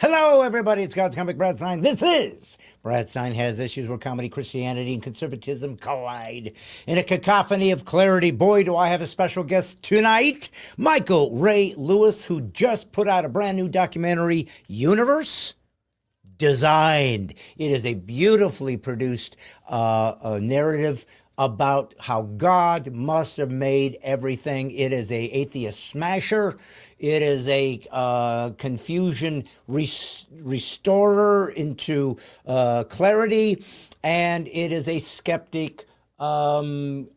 Hello, everybody. It's God's Comic Brad Stein. This is Brad Stein Has Issues where comedy, Christianity, and conservatism collide in a cacophony of clarity. Boy, do I have a special guest tonight, Michael Ray Lewis, who just put out a brand new documentary, Universe Designed. It is a beautifully produced narrative about how God must have made everything. It is a atheist smasher. It is a confusion restorer into clarity, and it is a skeptic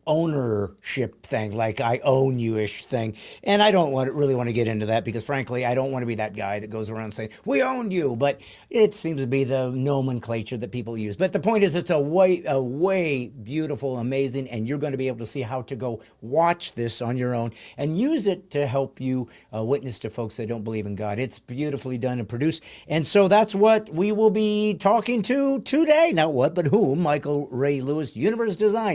ownership thing, like I own you-ish thing. And I don't really want to get into that because, frankly, I don't want to be that guy that goes around saying, we own you. But it seems to be the nomenclature that people use. But the point is, it's a way beautiful, amazing, and you're going to be able to see how to go watch this on your own and use it to help you witness to folks that don't believe in God. It's beautifully done and produced. And so that's what we will be talking to today. Not what, but whom? Michael Ray Lewis, Universe Design.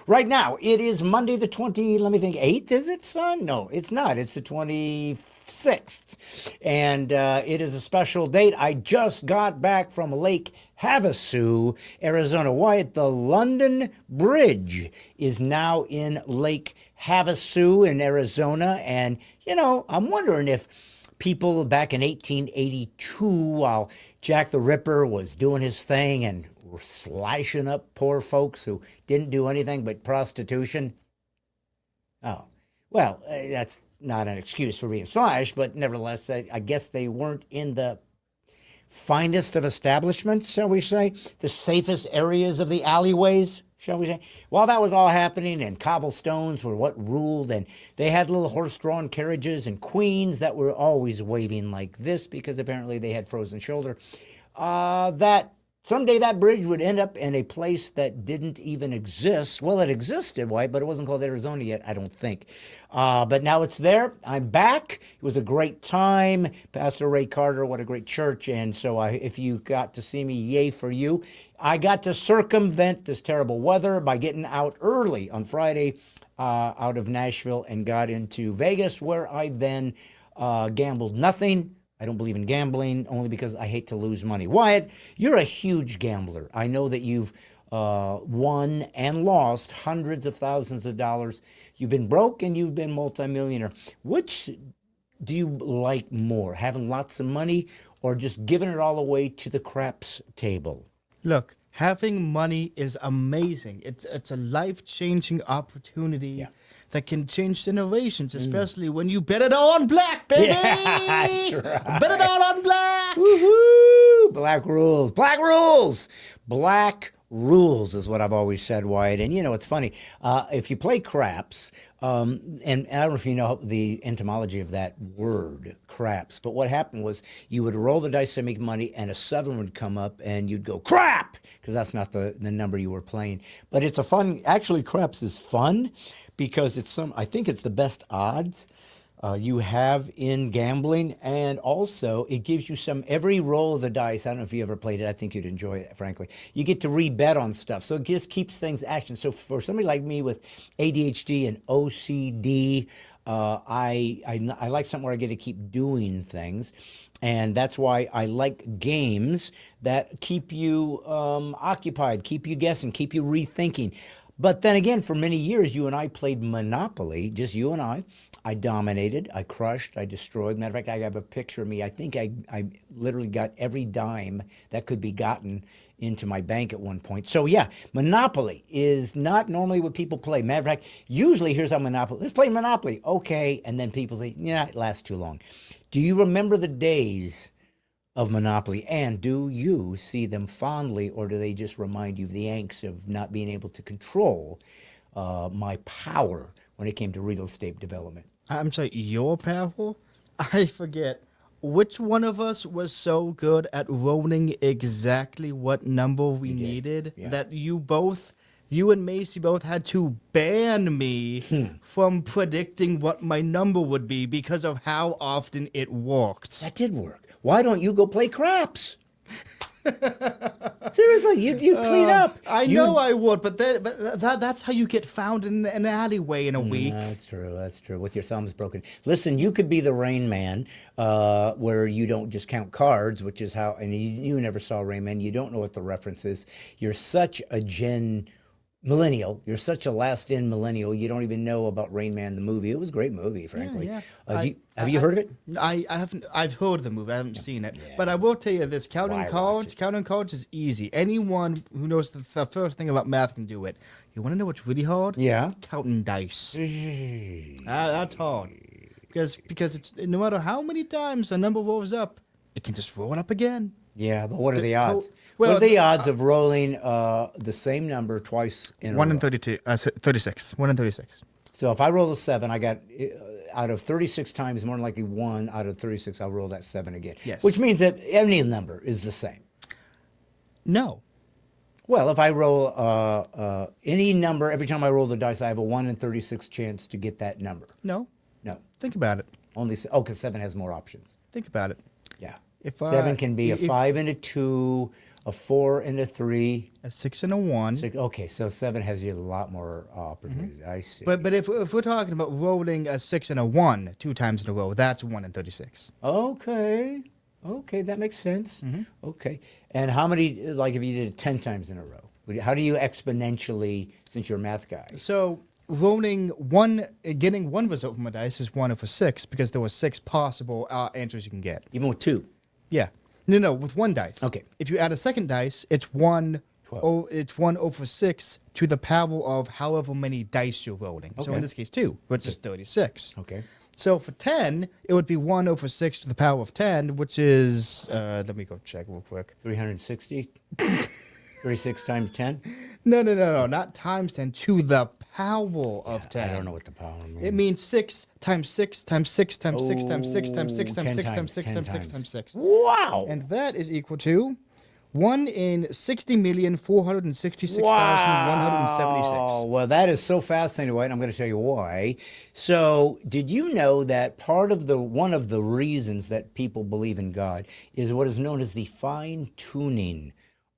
Right now, it is Monday the 8th, is it, son? No, it's not. It's the 26th. And it is a special date. I just got back from Lake Havasu, Arizona. Wyatt, the London Bridge is now in Lake Havasu in Arizona. And, you know, I'm wondering if people back in 1882, while Jack the Ripper was doing his thing and slashing up poor folks who didn't do anything but prostitution. Oh, well, that's not an excuse for being slashed, but nevertheless, I guess they weren't in the finest of establishments, shall we say, the safest areas of the alleyways, shall we say. While that was all happening, and cobblestones were what ruled, and they had little horse-drawn carriages and queens that were always waving like this because apparently they had frozen shoulder, that someday that bridge would end up in a place that didn't even exist. Well, it existed, White, but it wasn't called Arizona yet, I don't think. But now it's there. I'm back. It was a great time. Pastor Ray Carter, what a great church. And so if you got to see me, yay for you. I got to circumvent this terrible weather by getting out early on Friday out of Nashville and got into Vegas, where I then gambled nothing. I don't believe in gambling, only because I hate to lose money. Wyatt, you're a huge gambler. I know that you've won and lost hundreds of thousands of dollars. You've been broke and you've been multimillionaire. Which do you like more, having lots of money or just giving it all away to the craps table? Look, having money is amazing. It's a life-changing opportunity. Yeah. That can change generations, especially when you bet it all on black, baby. Yeah, that's right. Bet it all on black. Woohoo! Black rules. Black rules. Black rules is what I've always said, Wyatt. And, you know, it's funny. If you play craps, and I don't know if you know the etymology of that word, craps, but what happened was you would roll the dice to make money and a 7 would come up and you'd go, crap, because that's not the number you were playing. But it's a fun, actually, craps is fun because I think it's the best odds you have in gambling, and also it gives you every roll of the dice. I don't know if you ever played it. I think you'd enjoy it, frankly. You get to rebet on stuff, so it just keeps things action. So for somebody like me with ADHD and OCD, I like something where I get to keep doing things, and that's why I like games that keep you occupied, keep you guessing, keep you rethinking. But then again, for many years, you and I played Monopoly, just you and I. I dominated, I crushed, I destroyed. Matter of fact, I have a picture of me. I think I literally got every dime that could be gotten into my bank at one point. So yeah, Monopoly is not normally what people play. Matter of fact, usually here's how Monopoly, let's play Monopoly. Okay, and then people say, yeah, it lasts too long. Do you remember the days of Monopoly, and do you see them fondly, or do they just remind you of the angst of not being able to control my power when it came to real estate development? I'm sorry, your powerful? I forget. Which one of us was so good at rolling exactly what number we needed that you and Macy both had to ban me from predicting what my number would be because of how often it worked? That did work. Why don't you go play craps? Seriously, you clean up. I know I would, but that's how you get found in an alleyway in a week. That's true. That's true. With your thumbs broken. Listen, you could be the Rain Man, where you don't just count cards, which is how. And you never saw Rain Man. You don't know what the reference is. You're such a millennial. You're such a last-in millennial. You don't even know about Rain Man the movie. It was a great movie, frankly. Yeah. Have you heard of it? I haven't. I've heard of the movie. I haven't seen it. But I will tell you this: counting cards is easy. Anyone who knows the first thing about math can do it. You want to know what's really hard? Yeah. Counting dice. That's hard because it's no matter how many times a number rolls up, it can just roll it up again. Yeah, but what are the odds? Well, what are the odds of rolling the same number twice in a row? 1 in 32, 36. 1 in 36. So if I roll a 7, I got out of 36 times, more than likely 1 out of 36, I'll roll that 7 again. Yes. Which means that any number is the same. No. Well, if I roll any number, every time I roll the dice, I have a 1 in 36 chance to get that number. No. No. Think about it. Because 7 has more options. Think about it. Yeah. If 7 can be a 5 and a 2, a 4 and a 3. A 6 and a 1. Okay, so 7 has you a lot more opportunities. I see. But if we're talking about rolling a 6 and a 1 2 times in a row, that's 1 in 36. Okay, that makes sense. Okay, and how many? Like if you did it 10 times in a row, how do you exponentially? Since you're a math guy. So getting one result from a dice is 1 over 6 because there were 6 possible answers you can get. Even with 2. Yeah. No, with one dice. Okay. If you add a second dice, it's 1 over 6 to the power of however many dice you're rolling. So Okay. in this case, 2, which is 36. Okay. So for 10, it would be 1 over 6 to the power of 10, which is, let me go check real quick. 360. 36 times 10. No, not times 10, to the power of 10. I don't know what the power means. It means 6 times 6 times 6 times 6 times 6 times 6 times 10 6 times times, 6 10 times 6 times. times 6. Wow. And that is equal to 1 in 60,466,176. Well, that is so fascinating, and I'm going to tell you why. So, did you know that one of the reasons that people believe in God is what is known as the fine-tuning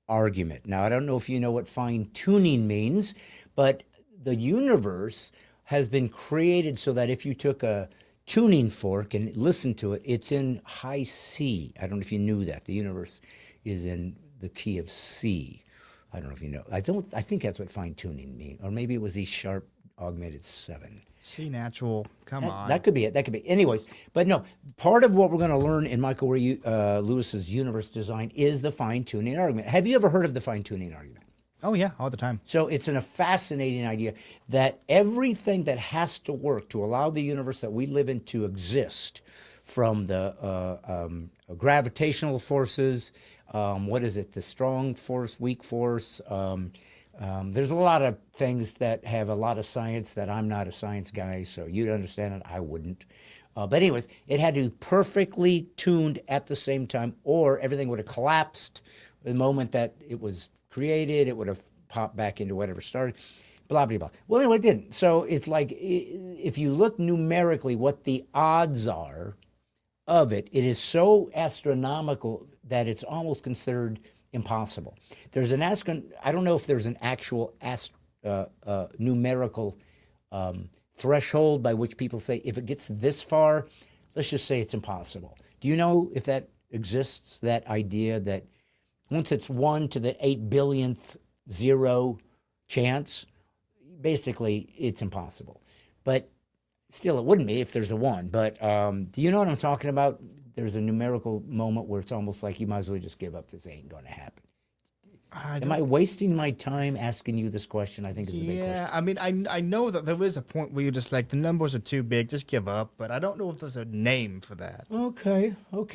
argument? Now, I don't know if you know what fine-tuning means, but the universe has been created so that if you took a tuning fork and listened to it, it's in high C. I don't know if you knew that. The universe is in the key of C. I don't know if you know. I think that's what fine tuning means, or maybe it was the sharp augmented 7. C natural. Come on. That could be it. That could be. Anyways, but no. Part of what we're going to learn in Michael Lewis's universe design is the fine tuning argument. Have you ever heard of the fine tuning argument? Oh yeah, all the time. So it's a fascinating idea that everything that has to work to allow the universe that we live in to exist, from the gravitational forces, the strong force, weak force. There's a lot of things that have a lot of science that I'm not a science guy, so you'd understand it, I wouldn't. But anyways, it had to be perfectly tuned at the same time, or everything would have collapsed the moment that it was created. It would have popped back into whatever started, blah, blah, blah. Well, anyway, it didn't. So it's like, if you look numerically what the odds are of it, it is so astronomical that it's almost considered impossible. There's I don't know if there's an actual numerical threshold by which people say if it gets this far, let's just say it's impossible. Do you know if that exists, that idea that once it's 1 to the 8 billionth 0 chance, basically it's impossible. But still, it wouldn't be if there's a 1. But do you know what I'm talking about? There's a numerical moment where it's almost like you might as well just give up. This ain't going to happen. Am I wasting my time asking you this question? I think is the big question. Yeah, I mean, I know that there is a point where you're just like, the numbers are too big, just give up. But I don't know if there's a name for that. Okay,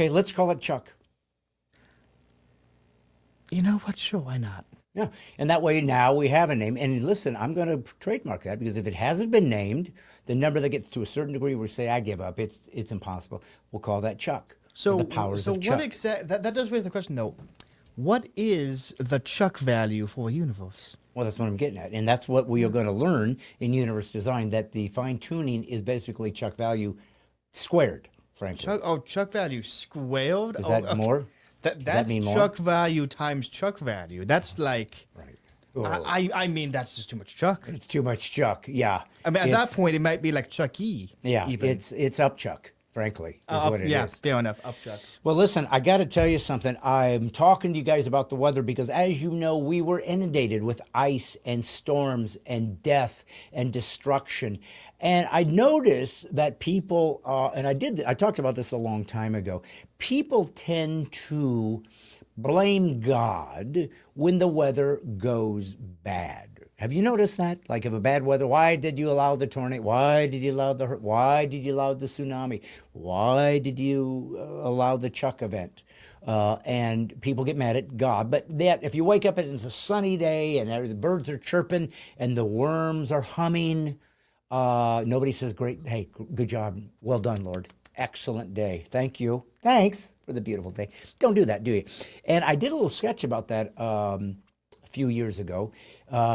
let's call it Chuck. You know what? Sure, why not? Yeah, and that way now we have a name. And listen, I'm going to trademark that, because if it hasn't been named, the number that gets to a certain degree where we say, I give up, it's impossible. We'll call that Chuck. So the powers of Chuck. That does raise the question, though. What is the Chuck value for a universe? Well, that's what I'm getting at. And that's what we are going to learn in universe design, that the fine-tuning is basically Chuck value squared, frankly. Chuck value squared? Is that more? That's mean more? chuck value times chuck value. That's like, Right. I mean, that's just too much chuck. It's too much chuck. Yeah. I mean, at that It's- point, it might be like Chuck E. yeah, even. it's up chuck. Frankly, is what it is. Yeah, fair enough. Up chuck. Well, listen, I got to tell you something. I'm talking to you guys about the weather because, as you know, we were inundated with ice and storms and death and destruction. And I noticed that people, and I talked about this a long time ago, people tend to blame God when the weather goes bad. Have you noticed that? Like, if a bad weather, why did you allow the tornado? Why did you allow the tsunami? Why did you allow the Chuck event? And people get mad at God. But that if you wake up and it's a sunny day and the birds are chirping and the worms are humming, nobody says, "Great, hey, good job, well done, Lord. Excellent day. Thank you. Thanks for the beautiful day." Don't do that, do you? And I did a little sketch about that a few years ago,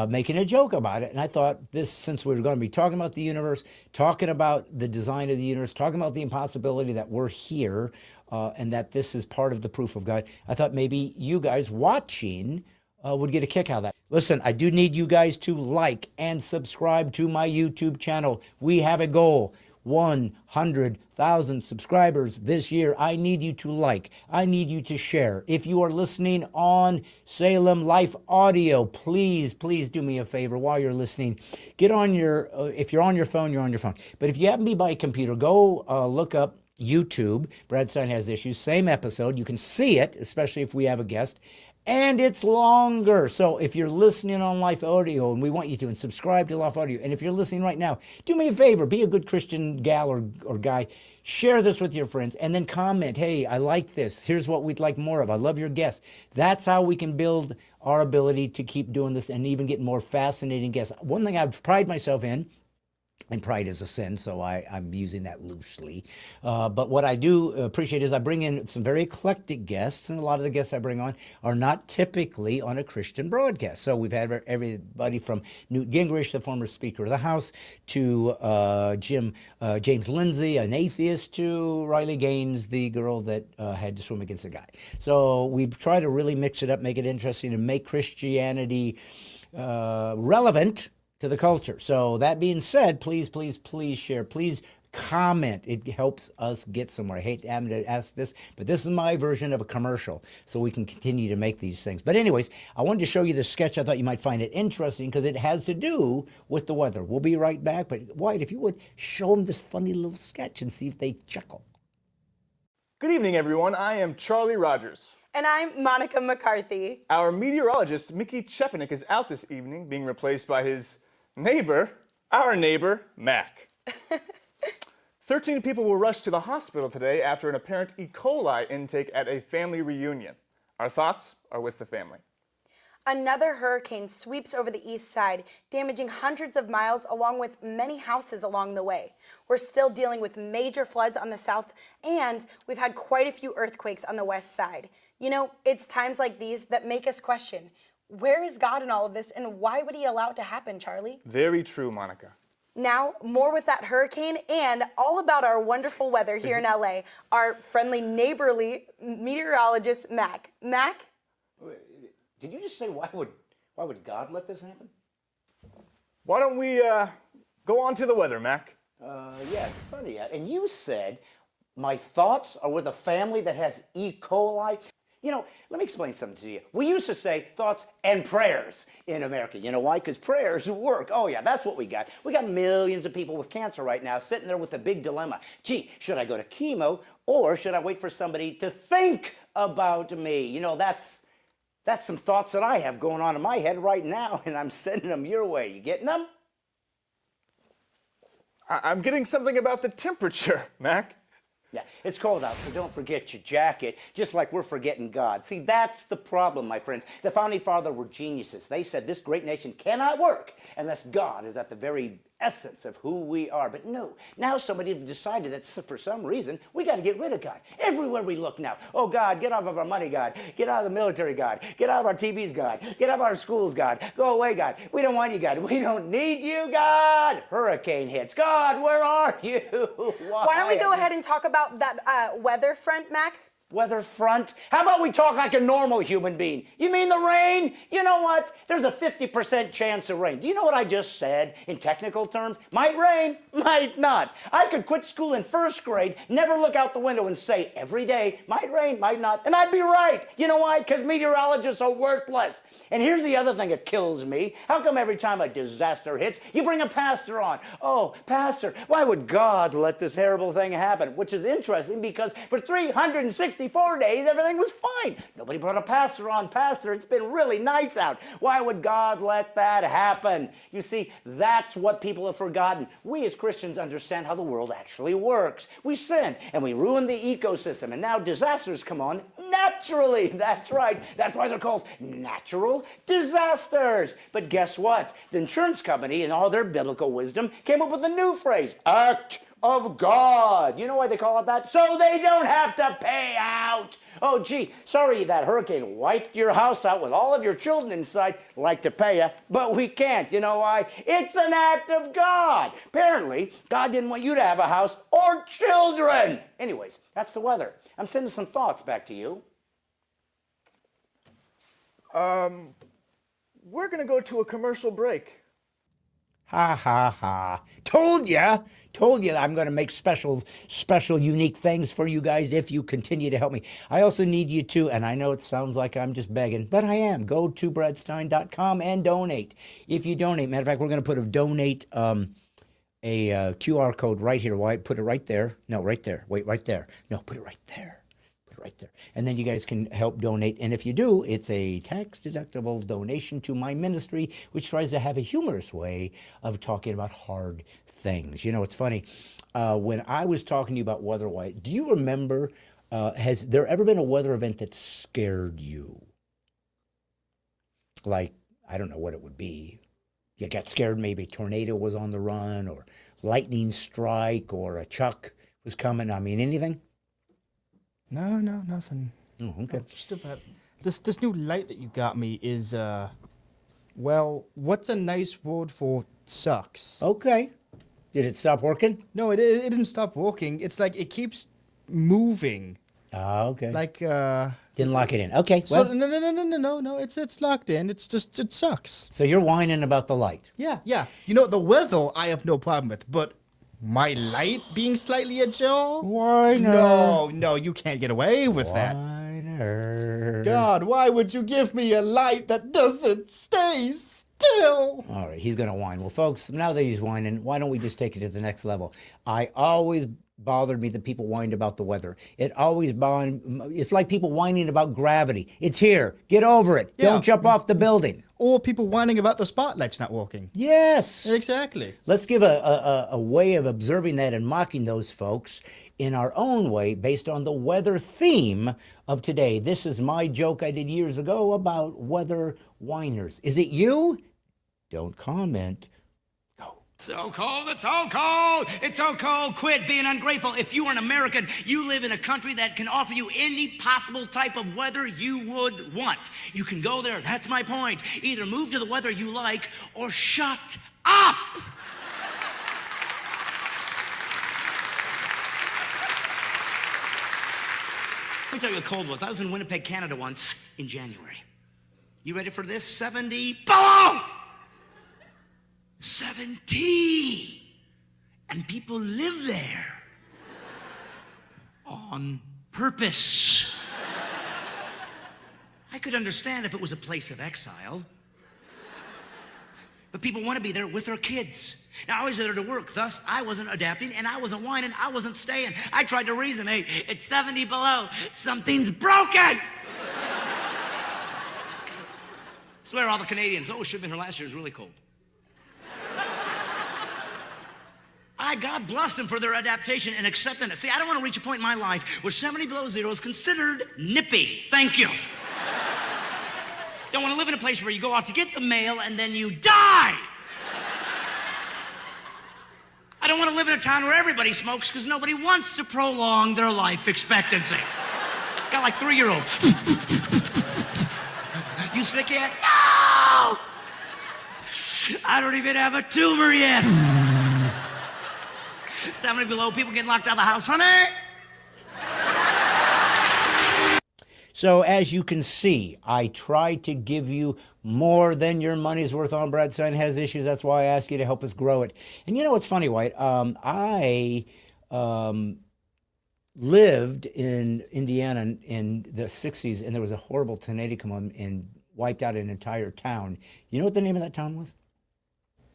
making a joke about it. And I thought since we were going to be talking about the universe, talking about the design of the universe, talking about the impossibility that we're here, and that this is part of the proof of God, I thought maybe you guys watching would get a kick out of that. Listen, I do need you guys to like and subscribe to my YouTube channel. We have a goal. 100,000 subscribers this year. I need you to like. I need you to share. If you are listening on Salem Life Audio, please do me a favor while you're listening. Get on your, if you're on your phone, you're on your phone. But if you happen to be by a computer, go look up YouTube. Brad Stein Has Issues. Same episode. You can see it, especially if we have a guest. And it's longer. So if you're listening on Life Audio, and we want you to, and subscribe to Life Audio, and if you're listening right now, do me a favor, be a good Christian gal or guy, share this with your friends, and then comment, "Hey, I like this. Here's what we'd like more of. I love your guests." That's how we can build our ability to keep doing this and even get more fascinating guests. One thing I've prided myself in, and pride is a sin, so I'm using that loosely. But what I do appreciate is I bring in some very eclectic guests, and a lot of the guests I bring on are not typically on a Christian broadcast. So we've had everybody from Newt Gingrich, the former Speaker of the House, to James Lindsay, an atheist, to Riley Gaines, the girl that had to swim against a guy. So we try to really mix it up, make it interesting, and make Christianity relevant to the culture. So that being said, please share. Please comment. It helps us get somewhere. I hate having to ask this, but this is my version of a commercial, so we can continue to make these things. But anyways, I wanted to show you this sketch. I thought you might find it interesting because it has to do with the weather. We'll be right back. But Wyatt, if you would, show them this funny little sketch and see if they chuckle. Good evening, everyone. I am Charlie Rogers. And I'm Monica McCarthy. Our meteorologist, Mickey Chepanik, is out this evening, being replaced by his neighbor, our neighbor, Mac. 13 people were rushed to the hospital today after an apparent E. coli intake at a family reunion. Our thoughts are with the family. Another hurricane sweeps over the east side, damaging hundreds of miles along with many houses along the way. We're still dealing with major floods on the south, and we've had quite a few earthquakes on the west side. You know, it's times like these that make us question, where is God in all of this, and why would he allow it to happen, Charlie? Very true, Monica. Now, more with that hurricane and all about our wonderful weather here in LA, our friendly, neighborly meteorologist, Mac. Mac? Did you just say why would God let this happen? Why don't we go on to the weather, Mac? Yeah, it's funny. And you said my thoughts are with a family that has E. coli. You know, let me explain something to you. We used to say thoughts and prayers in America. You know why? Because prayers work. Oh, yeah, that's what we got. We got millions of people with cancer right now sitting there with a big dilemma. Gee, should I go to chemo or should I wait for somebody to think about me? You know, that's some thoughts that I have going on in my head right now, and I'm sending them your way. You getting them? I'm getting something about the temperature, Mac. Yeah, it's cold out, so don't forget your jacket, just like we're forgetting God. See, that's the problem, my friends. The Founding Fathers were geniuses. They said this great nation cannot work unless God is at the very essence of who we are. But no, now somebody has decided that for some reason, we got to get rid of God. Everywhere we look now. Oh, God, get off of our money, God. Get out of the military, God. Get out of our TVs, God. Get out of our schools, God. Go away, God. We don't want you, God. We don't need you, God. Hurricane hits. God, where are you? Why don't we go ahead and talk about that weather front, Mac? Weather front? How about we talk like a normal human being? You mean the rain? You know what? There's a 50% chance of rain. Do you know what I just said in technical terms? Might rain, might not. I could quit school in first grade, never look out the window and say every day, might rain, might not, and I'd be right. You know why? Because meteorologists are worthless. And here's the other thing that kills me. How come every time a disaster hits, you bring a pastor on? Oh, pastor, why would God let this terrible thing happen? Which is interesting because for 364 days, everything was fine. Nobody brought a pastor on. Pastor, it's been really nice out. Why would God let that happen? You see, that's what people have forgotten. We as Christians understand how the world actually works. We sin and we ruin the ecosystem, and now disasters come on naturally. That's right. That's why they're called natural disasters. But guess what? The insurance company, in all their biblical wisdom, came up with a new phrase, act of God. You know why they call it that? So they don't have to pay out. Oh, gee, sorry that hurricane wiped your house out with all of your children inside. Like to pay you, but we can't. You know why? It's an act of God. Apparently, God didn't want you to have a house or children. Anyways, that's the weather. I'm sending some thoughts back to you. We're going to go to a commercial break. Ha, ha, ha. Told ya I'm going to make special, unique things for you guys if you continue to help me. I also need you to, and I know it sounds like I'm just begging, but I am. Go to bradstein.com and donate. If you donate, matter of fact, we're going to put a donate, a QR code right here. Why? Put it right there. No, right there. Wait, right there. No, put it right there. Right there. And then you guys can help donate. And if you do, it's a tax-deductible donation to my ministry, which tries to have a humorous way of talking about hard things. You know, it's funny. When I was talking to you about weather, do you remember, has there ever been a weather event that scared you? Like, I don't know what it would be. You got scared maybe a tornado was on the run, or lightning strike, or a truck was coming. I mean, anything? No, nothing. Oh, okay. Just about this new light that you got me is well, what's a nice word for sucks? Okay. Did it stop working? No, it didn't stop working. It's like it keeps moving. Oh, okay. Like didn't lock it in. Okay. So Well, no. It's locked in. It's just it sucks. so you're whining about the light. Yeah. You know the weather I have no problem with, but my light being slightly ajar? Whiner. No, you can't get away with that. Whiner. God, why would you give me a light that doesn't stay still? All right, he's going to whine. Well, folks, now that he's whining, why don't we just take it to the next level? I always bothered me that people whined about the weather. It's like people whining about gravity. It's here. Get over it. Yeah. Don't jump off the building. Or people whining about the spotlights not working. Yes. Exactly. Let's give a way of observing that and mocking those folks in our own way based on the weather theme of today. This is my joke I did years ago about weather whiners. Is it you? Don't comment. Go. So cold, it's so cold, it's so cold, quit being ungrateful. If you are an American, you live in a country that can offer you any possible type of weather you would want. You can go there, that's my point. Either move to the weather you like or shut up. Let me tell you what cold was. I was in Winnipeg, Canada once in January. You ready for this? 70 below! 70! And people live there on purpose. I could understand if it was a place of exile. But people want to be there with their kids. Now, I was there to work, thus I wasn't adapting, and I wasn't whining, I wasn't staying. I tried to reason, hey, it's 70 below, something's broken! Swear all the Canadians, oh, should have been here last year, it was really cold. God bless them for their adaptation and accepting it. See, I don't want to reach a point in my life where 70 below zero is considered nippy. Thank you. Don't want to live in a place where you go out to get the mail and then you die. I don't want to live in a town where everybody smokes because nobody wants to prolong their life expectancy. Got like 3-year-olds. You sick yet? No! I don't even have a tumor yet. 70 below, people getting locked out of the house. Honey! So as you can see, I try to give you more than your money's worth on Breadstein Has Issues. That's why I ask you to help us grow it. And you know what's funny, White? I lived in Indiana in the 60s, and there was a horrible tornado come on and wiped out an entire town. You know what the name of that town was?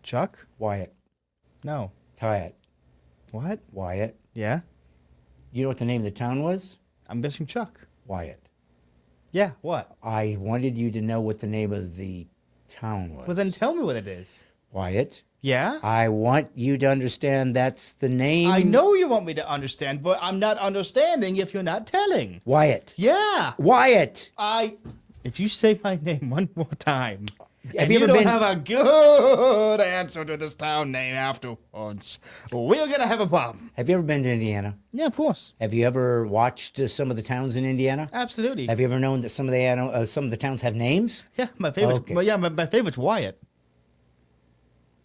Chuck? Wyatt. No. Wyatt. What? Wyatt. Yeah? You know what the name of the town was? I'm guessing Chuck. Wyatt. Yeah, what? I wanted you to know what the name of the town was. Well, then tell me what it is. Wyatt. Yeah? I want you to understand that's the name. I know you want me to understand, but I'm not understanding if you're not telling. Wyatt. Yeah. Wyatt. If you say my name one more time, Have and you you ever don't been- have a good answer to this town name afterwards, we're gonna have a problem. Have you ever been to Indiana? Yeah, of course. Have you ever watched some of the towns in Indiana? Absolutely. Have you ever known that some of the towns have names? Yeah, my favorite. Okay. Well, yeah, my favorite's Wyatt.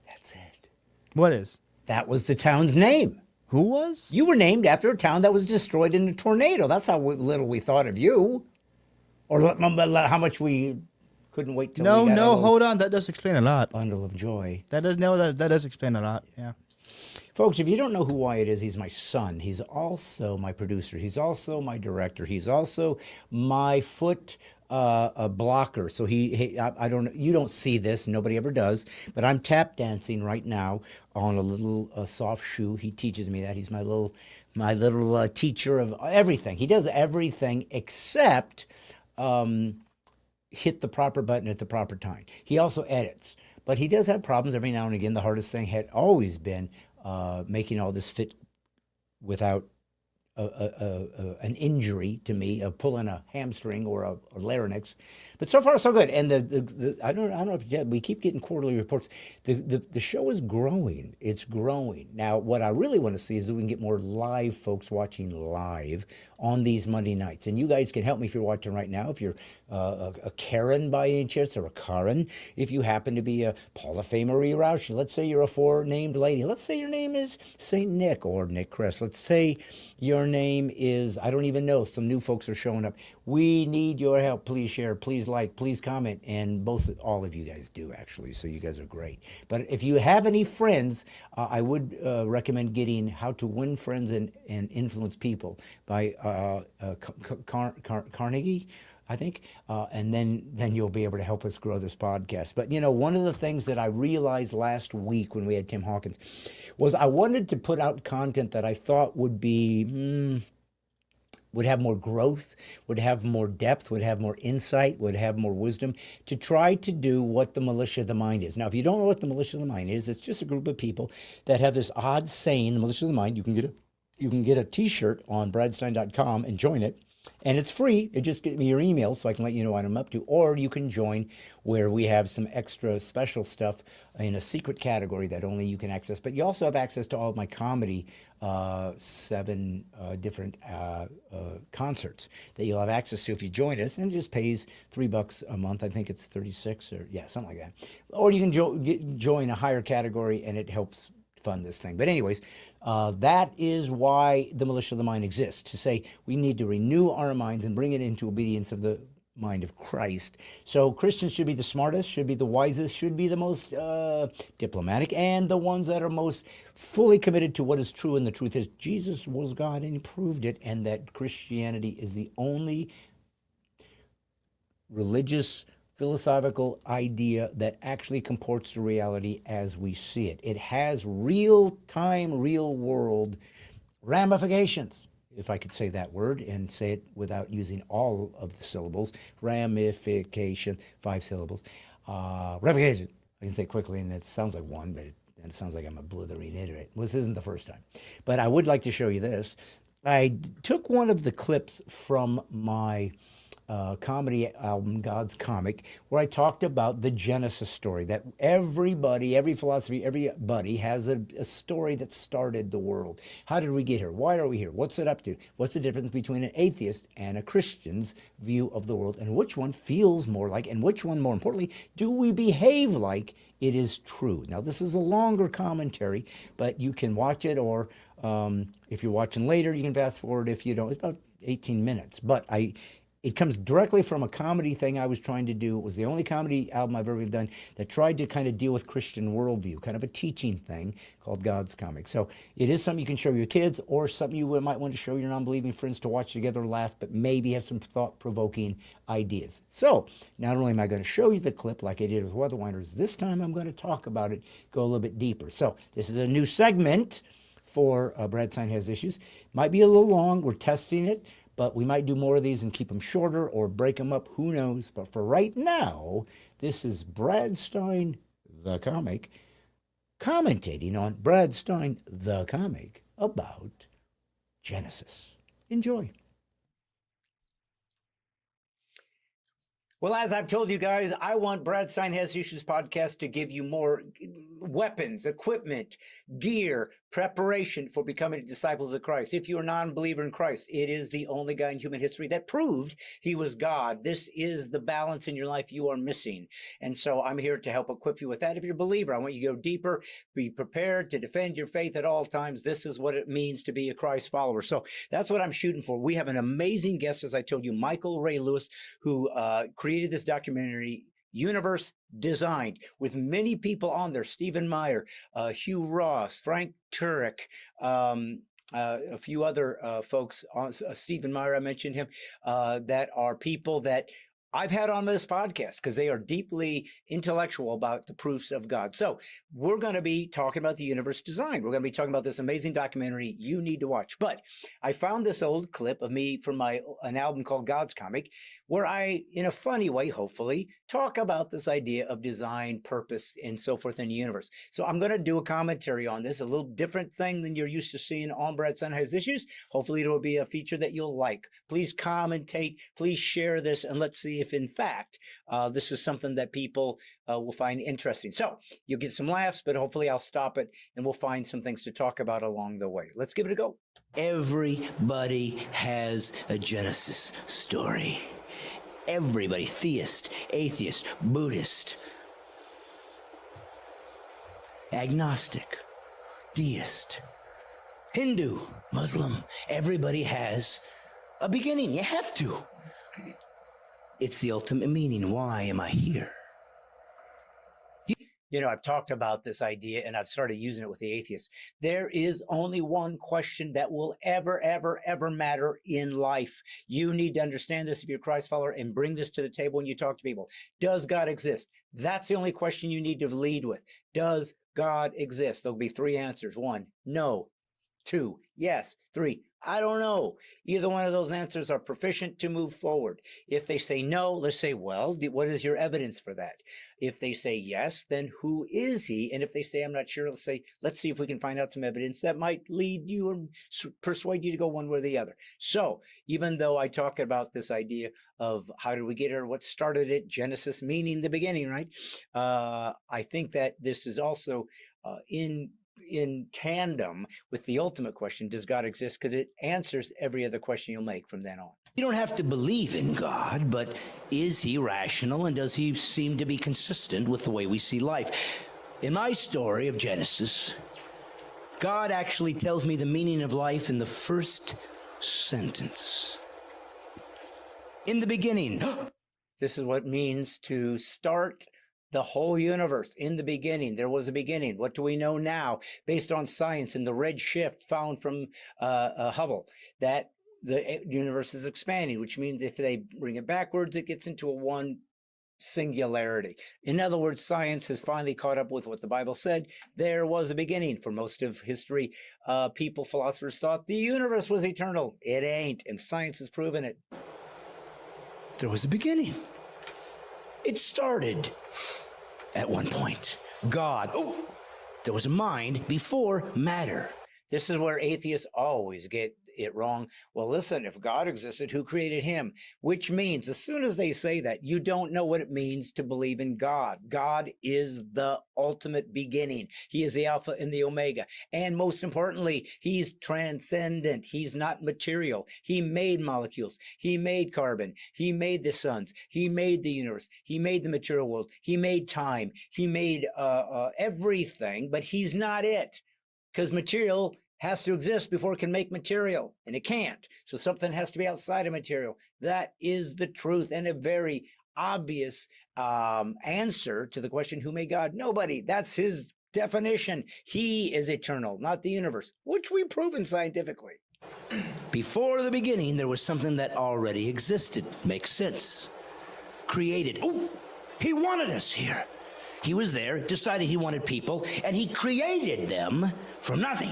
That's it. What is? That was the town's name. Who was? You were named after a town that was destroyed in a tornado. That's how little we thought of you, or how much we couldn't wait till No, we got no, a little hold on. That does explain a lot. bundle of joy. That does explain a lot. Yeah. Folks, if you don't know who Wyatt is, he's my son. He's also my producer. He's also my director. He's also my foot a blocker. So I don't, you don't see this. Nobody ever does. But I'm tap dancing right now on a little soft shoe. He teaches me that. He's my little teacher of everything. He does everything except hit the proper button at the proper time. He also edits. But he does have problems every now and again. The hardest thing had always been making all this fit without an injury to me, of pulling a hamstring or a larynx. But so far so good. And I don't know if we keep getting quarterly reports. The show is growing. It's growing. Now, what I really want to see is that we can get more live folks watching live on these Monday nights. And you guys can help me if you're watching right now. If you're a Karen by any chance, or a Karen, if you happen to be a Paula Fay Marie Roush, let's say you're a four-named lady. Let's say your name is St. Nick or Nick Crest. Let's say your name is, I don't even know, some new folks are showing up. We need your help. Please share, please like, please comment. And all of you guys do, actually, so you guys are great. But if you have any friends, I would recommend getting How to Win Friends and Influence People by Carnegie, I think, and then you'll be able to help us grow this podcast. But, you know, one of the things that I realized last week when we had Tim Hawkins was I wanted to put out content that I thought would be, would have more growth, would have more depth, would have more insight, would have more wisdom, to try to do what the militia of the mind is. Now, if you don't know what the militia of the mind is, it's just a group of people that have this odd saying, the militia of the mind. You can get a T-shirt on Bradstein.com and join it. And it's free. It just gives me your email so I can let you know what I'm up to. Or you can join where we have some extra special stuff in a secret category that only you can access. But you also have access to all of my comedy, 7 different concerts that you'll have access to if you join us. And it just pays $3 a month. I think it's 36 or something like that. Or you can join a higher category and it helps fund this thing. But anyways, that is why the militia of the mind exists, to say we need to renew our minds and bring it into obedience of the mind of Christ. So Christians should be the smartest, should be the wisest, should be the most diplomatic, and the ones that are most fully committed to what is true. And the truth is Jesus was God and he proved it, and that Christianity is the only religious philosophical idea that actually comports to reality as we see it. It has real-time, real-world ramifications, if I could say that word and say it without using all of the syllables. Ramification, 5 syllables. Ramification, I can say quickly, and it sounds like one, but it sounds like I'm a blithering idiot. Well, this isn't the first time. But I would like to show you this. I took one of the clips from my comedy album, God's Comic, where I talked about the Genesis story, that everybody, every philosophy, everybody has a story that started the world. How did we get here? Why are we here? What's it up to? What's the difference between an atheist and a Christian's view of the world? And which one feels more like, and which one, more importantly, do we behave like it is true? Now, this is a longer commentary, but you can watch it, or if you're watching later, you can fast forward if you don't. It's about 18 minutes. But it comes directly from a comedy thing I was trying to do. It was the only comedy album I've ever done that tried to kind of deal with Christian worldview, kind of a teaching thing called God's Comic. So it is something you can show your kids, or something you might want to show your non-believing friends to watch together, laugh, but maybe have some thought-provoking ideas. So not only am I going to show you the clip like I did with Weather Whiners, this time I'm going to talk about it, go a little bit deeper. So this is a new segment for Brad Stein Has Issues. Might be a little long. We're testing it. But we might do more of these and keep them shorter or break them up. Who knows? But for right now, this is Brad Stein, the comic, commentating on Brad Stein, the comic, about Genesis. Enjoy. Well, as I've told you guys, I want Brad Stein Has Issues podcast to give you more weapons, equipment, gear, preparation for becoming disciples of Christ. If you're a non-believer in Christ, it is the only guy in human history that proved he was God. This is the balance in your life you are missing. And so I'm here to help equip you with that. If you're a believer, I want you to go deeper, be prepared to defend your faith at all times. This is what it means to be a Christ follower. So that's what I'm shooting for. We have an amazing guest, as I told you, Michael Ray Lewis, who created this documentary, Universe Designed, with many people on there: Stephen Meyer, Hugh Ross, Frank Turek, a few other folks. Stephen Meyer, I mentioned him, that are people that I've had on this podcast because they are deeply intellectual about the proofs of God. So we're going to be talking about the universe design. We're going to be talking about this amazing documentary you need to watch. But I found this old clip of me from an album called God's Comic, where I, in a funny way, hopefully, talk about this idea of design, purpose, and so forth in the universe. So I'm going to do a commentary on this, a little different thing than you're used to seeing on Brad Stein Has Issues. Hopefully it will be a feature that you'll like. Please commentate, please share this, and let's see if, in fact, this is something that people will find interesting. So you'll get some laughs, but hopefully I'll stop it, and we'll find some things to talk about along the way. Let's give it a go. Everybody has a Genesis story. Everybody, theist, atheist, Buddhist, agnostic, deist, Hindu, Muslim, everybody has a beginning. You have to. It's the ultimate meaning. Why am I here? You know, I've talked about this idea and I've started using it with the atheists. There is only one question that will ever, ever, ever matter in life. You need to understand this if you're a Christ follower and bring this to the table when you talk to people. Does God exist? That's the only question you need to lead with. Does God exist? There'll be three answers. 1, no. 2, yes. 3, I don't know. Either one of those answers are proficient to move forward. If they say no, let's say, well, what is your evidence for that? If they say yes, then who is he? And if they say, I'm not sure, let's say, let's see if we can find out some evidence that might lead you and persuade you to go one way or the other. So even though I talk about this idea of how did we get here, what started it, Genesis meaning the beginning, right? I think that this is also in tandem with the ultimate question, does God exist? Because it answers every other question you'll make from then on. You don't have to believe in God, but is he rational and does he seem to be consistent with the way we see life? In my story of Genesis, God actually tells me the meaning of life in the first sentence. In the beginning. This is what it means to start the whole universe. In the beginning, there was a beginning. What do we know now, based on science and the red shift found from Hubble, that the universe is expanding, which means if they bring it backwards, it gets into a one singularity. In other words, science has finally caught up with what the Bible said. There was a beginning. For most of history, philosophers thought the universe was eternal. It ain't, and science has proven it. There was a beginning. It started at one point. God, there was a mind before matter. This is where atheists always get it wrong. Well, listen, if God existed, who created him? Which means as soon as they say that, you don't know what it means to believe in God. God is the ultimate beginning. He is the Alpha and the Omega. And most importantly, he's transcendent. He's not material. He made molecules. He made carbon. He made the suns. He made the universe. He made the material world. He made time. He made everything, but he's not it. Because material has to exist before it can make material, and it can't. So something has to be outside of material. That is the truth, and a very obvious answer to the question, who made God? Nobody. That's his definition. He is eternal, not the universe, which we've proven scientifically. Before the beginning, there was something that already existed. Makes sense. Created. Oh, he wanted us here. He was there, decided he wanted people, and he created them from nothing.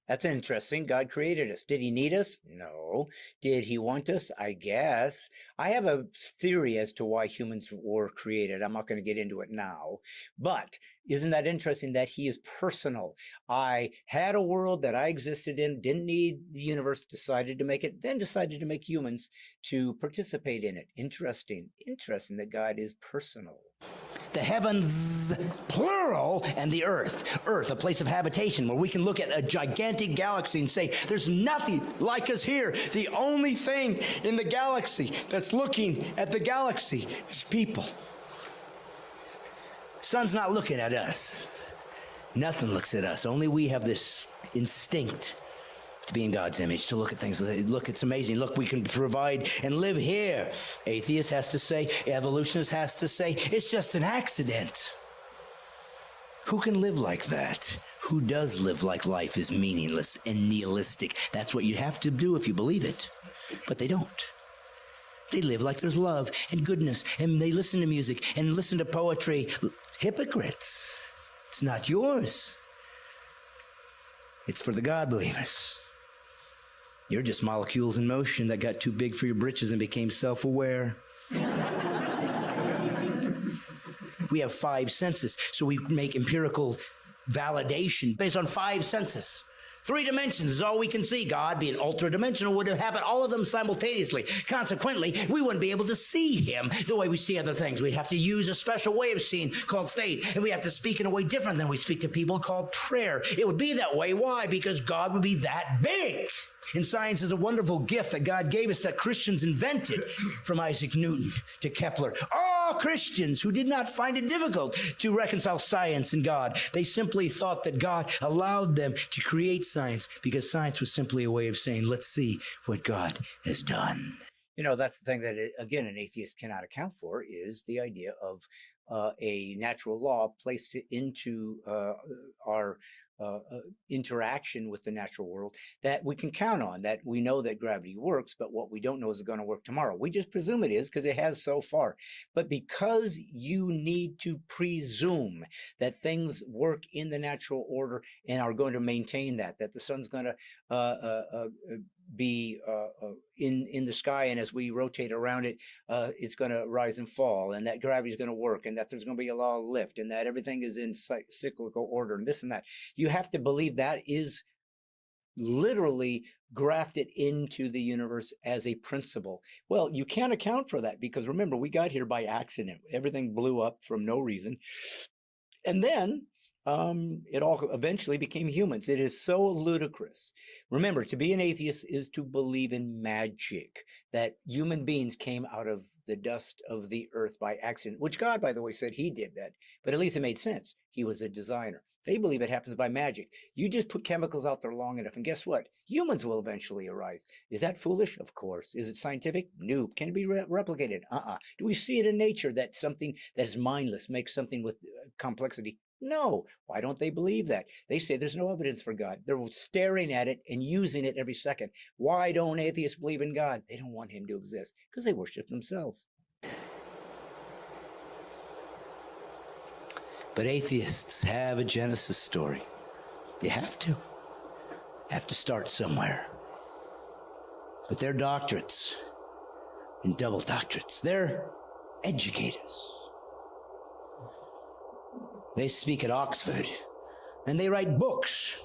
That's interesting. God created us. Did he need us? No. Did he want us? I guess. I have a theory as to why humans were created. I'm not going to get into it now. But isn't that interesting that he is personal? I had a world that I existed in, didn't need the universe, decided to make it, then decided to make humans to participate in it. Interesting. Interesting that God is personal. The heavens, plural, and the earth. Earth, a place of habitation where we can look at a gigantic galaxy and say, there's nothing like us here. The only thing in the galaxy that's looking at the galaxy is people. Sun's not looking at us. Nothing looks at us. Only we have this instinct to be in God's image, to look at things. Look, it's amazing. Look, we can provide and live here. Atheist has to say, evolutionist has to say, it's just an accident. Who can live like that? Who does live like life is meaningless and nihilistic? That's what you have to do if you believe it. But they don't. They live like there's love and goodness, and they listen to music and listen to poetry. Hypocrites. It's not yours. It's for the God believers. You're just molecules in motion that got too big for your britches and became self-aware. We have 5 senses, so we make empirical validation based on 5 senses. 3 dimensions is all we can see. God, being ultra-dimensional, would have happened all of them simultaneously. Consequently, we wouldn't be able to see him the way we see other things. We'd have to use a special way of seeing called faith, and we have to speak in a way different than we speak to people called prayer. It would be that way. Why? Because God would be that big. And science is a wonderful gift that God gave us that Christians invented, from Isaac Newton to Kepler. All Christians who did not find it difficult to reconcile science and God. They simply thought that God allowed them to create science because science was simply a way of saying, let's see what God has done. You know, that's the thing that, again, an atheist cannot account for, is the idea of a natural law placed into our interaction with the natural world that we can count on, that we know that gravity works, but what we don't know is it going to work tomorrow. We just presume it is because it has so far. But because you need to presume that things work in the natural order and are going to maintain that the sun's going to be in the sky, and as we rotate around it, it's going to rise and fall, and that gravity is going to work, and that there's going to be a law of lift, and that everything is in cyclical order, and this and that. You have to believe that is literally grafted into the universe as a principle. Well, you can't account for that because remember, we got here by accident. Everything blew up from no reason, and then it all eventually became humans. It is so ludicrous. Remember, to be an atheist is to believe in magic, that human beings came out of the dust of the earth by accident, which God, by the way, said he did that, but at least it made sense. He was a designer. They believe it happens by magic. You just put chemicals out there long enough, and guess what? Humans will eventually arise. Is that foolish? Of course. Is it scientific? Nope. Can it be replicated? Do we see it in nature that something that is mindless makes something with complexity? No. Why don't they believe that? They say there's no evidence for God. They're staring at it and using it every second. Why don't atheists believe in God? They don't want him to exist because they worship themselves. But atheists have a Genesis story. You have to. Have to start somewhere. But they're doctorates and double doctorates. They're educators. They speak at Oxford, and they write books.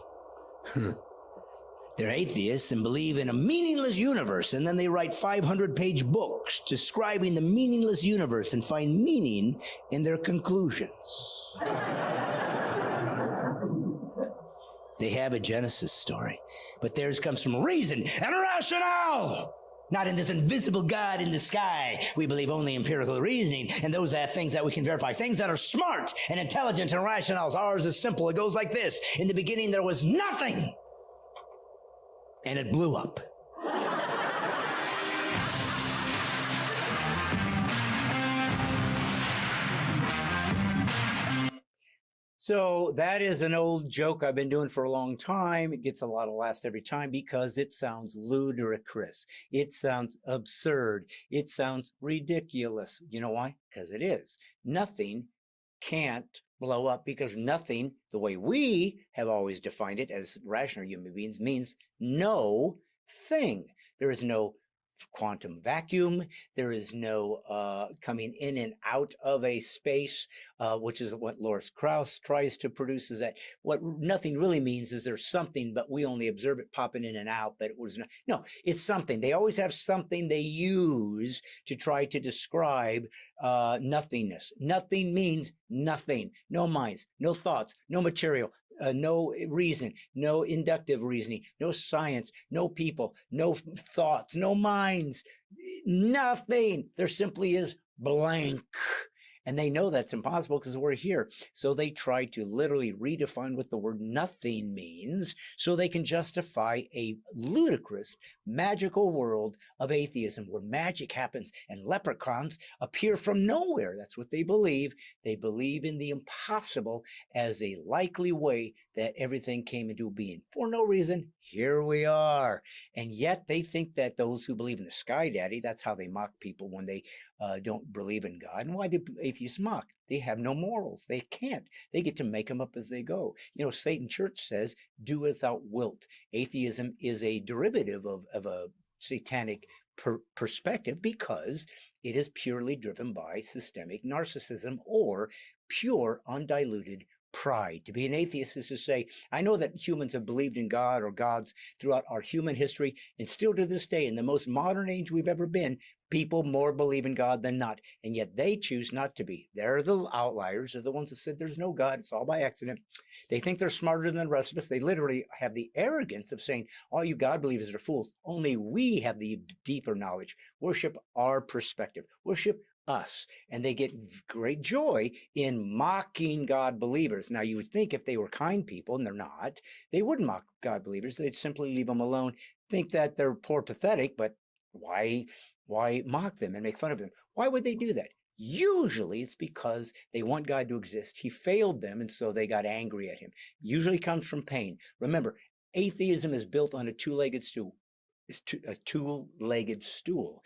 They're atheists and believe in a meaningless universe, and then they write 500-page books describing the meaningless universe and find meaning in their conclusions. They have a Genesis story, but theirs comes from reason and rationale. Not in this invisible God in the sky. We believe only empirical reasoning, and those are things that we can verify. Things that are smart and intelligent and rational. Ours is simple. It goes like this. In the beginning, there was nothing. and it blew up. So that is an old joke I've been doing for a long time. It gets a lot of laughs every time because it sounds ludicrous. It sounds absurd. It sounds ridiculous. You know why? Because it is. Nothing can't blow up because nothing, the way we have always defined it as rational human beings, means no thing. There is no quantum vacuum. There is no coming in and out of a space, which is what Lawrence Krauss tries to produce, is that what nothing really means is there's something, but we only observe it popping in and out, but it was not. No, it's something. They always have something they use to try to describe nothingness. Nothing means nothing. No minds, no thoughts, no material, no reason, no inductive reasoning, no science, no people, no thoughts, no minds, nothing. There simply is blank. And they know that's impossible because we're here. So they try to literally redefine what the word nothing means so they can justify a ludicrous, magical world of atheism where magic happens and leprechauns appear from nowhere. That's what they believe. They believe in the impossible as a likely way that everything came into being. For no reason, here we are. And yet they think that those who believe in the sky daddy, that's how they mock people when they don't believe in God. And why do atheists mock? They have no morals. They can't. They get to make them up as they go. You know, Satan Church says, do without wilt. Atheism is a derivative of a satanic perspective because it is purely driven by systemic narcissism or pure, undiluted pride. To be an atheist is to say, I know that humans have believed in God or gods throughout our human history, and still to this day, in the most modern age we've ever been, people more believe in God than not, and yet they choose not to be. They're the outliers. They're the ones that said there's no God. It's all by accident. They think they're smarter than the rest of us. They literally have the arrogance of saying, all you God believers are fools. Only we have the deeper knowledge. Worship our perspective. Worship us. And they get great joy in mocking God believers. Now, you would think if they were kind people, and they're not, they wouldn't mock God believers. They'd simply leave them alone, think that they're poor, pathetic, but why mock them and make fun of them? Why would they do that? Usually it's because they want God to exist. He failed them, and so they got angry at him. Usually comes from pain. Remember, atheism is built on a two-legged stool. It's a two-legged stool.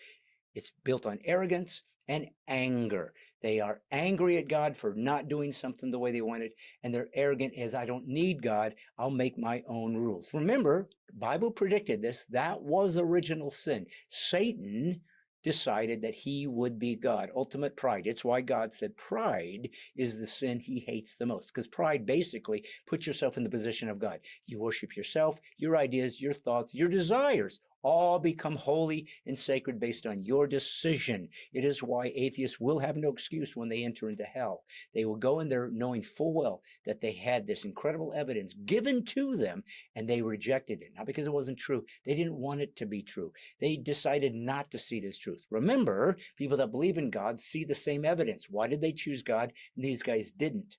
It's built on arrogance and anger. They are angry at God for not doing something the way they wanted, and they're arrogant as, I don't need God, I'll make my own rules. Remember, the Bible predicted this. That was original sin. Satan decided that he would be God. Ultimate pride. It's why God said pride is the sin he hates the most, because pride basically puts yourself in the position of God. You worship yourself, your ideas, your thoughts, your desires, all become holy and sacred based on your decision. It is why atheists will have no excuse when they enter into hell. They will go in there knowing full well that they had this incredible evidence given to them and they rejected it. Not because it wasn't true. They didn't want it to be true. They decided not to see it as truth. Remember, people that believe in God see the same evidence. Why did they choose God and these guys didn't?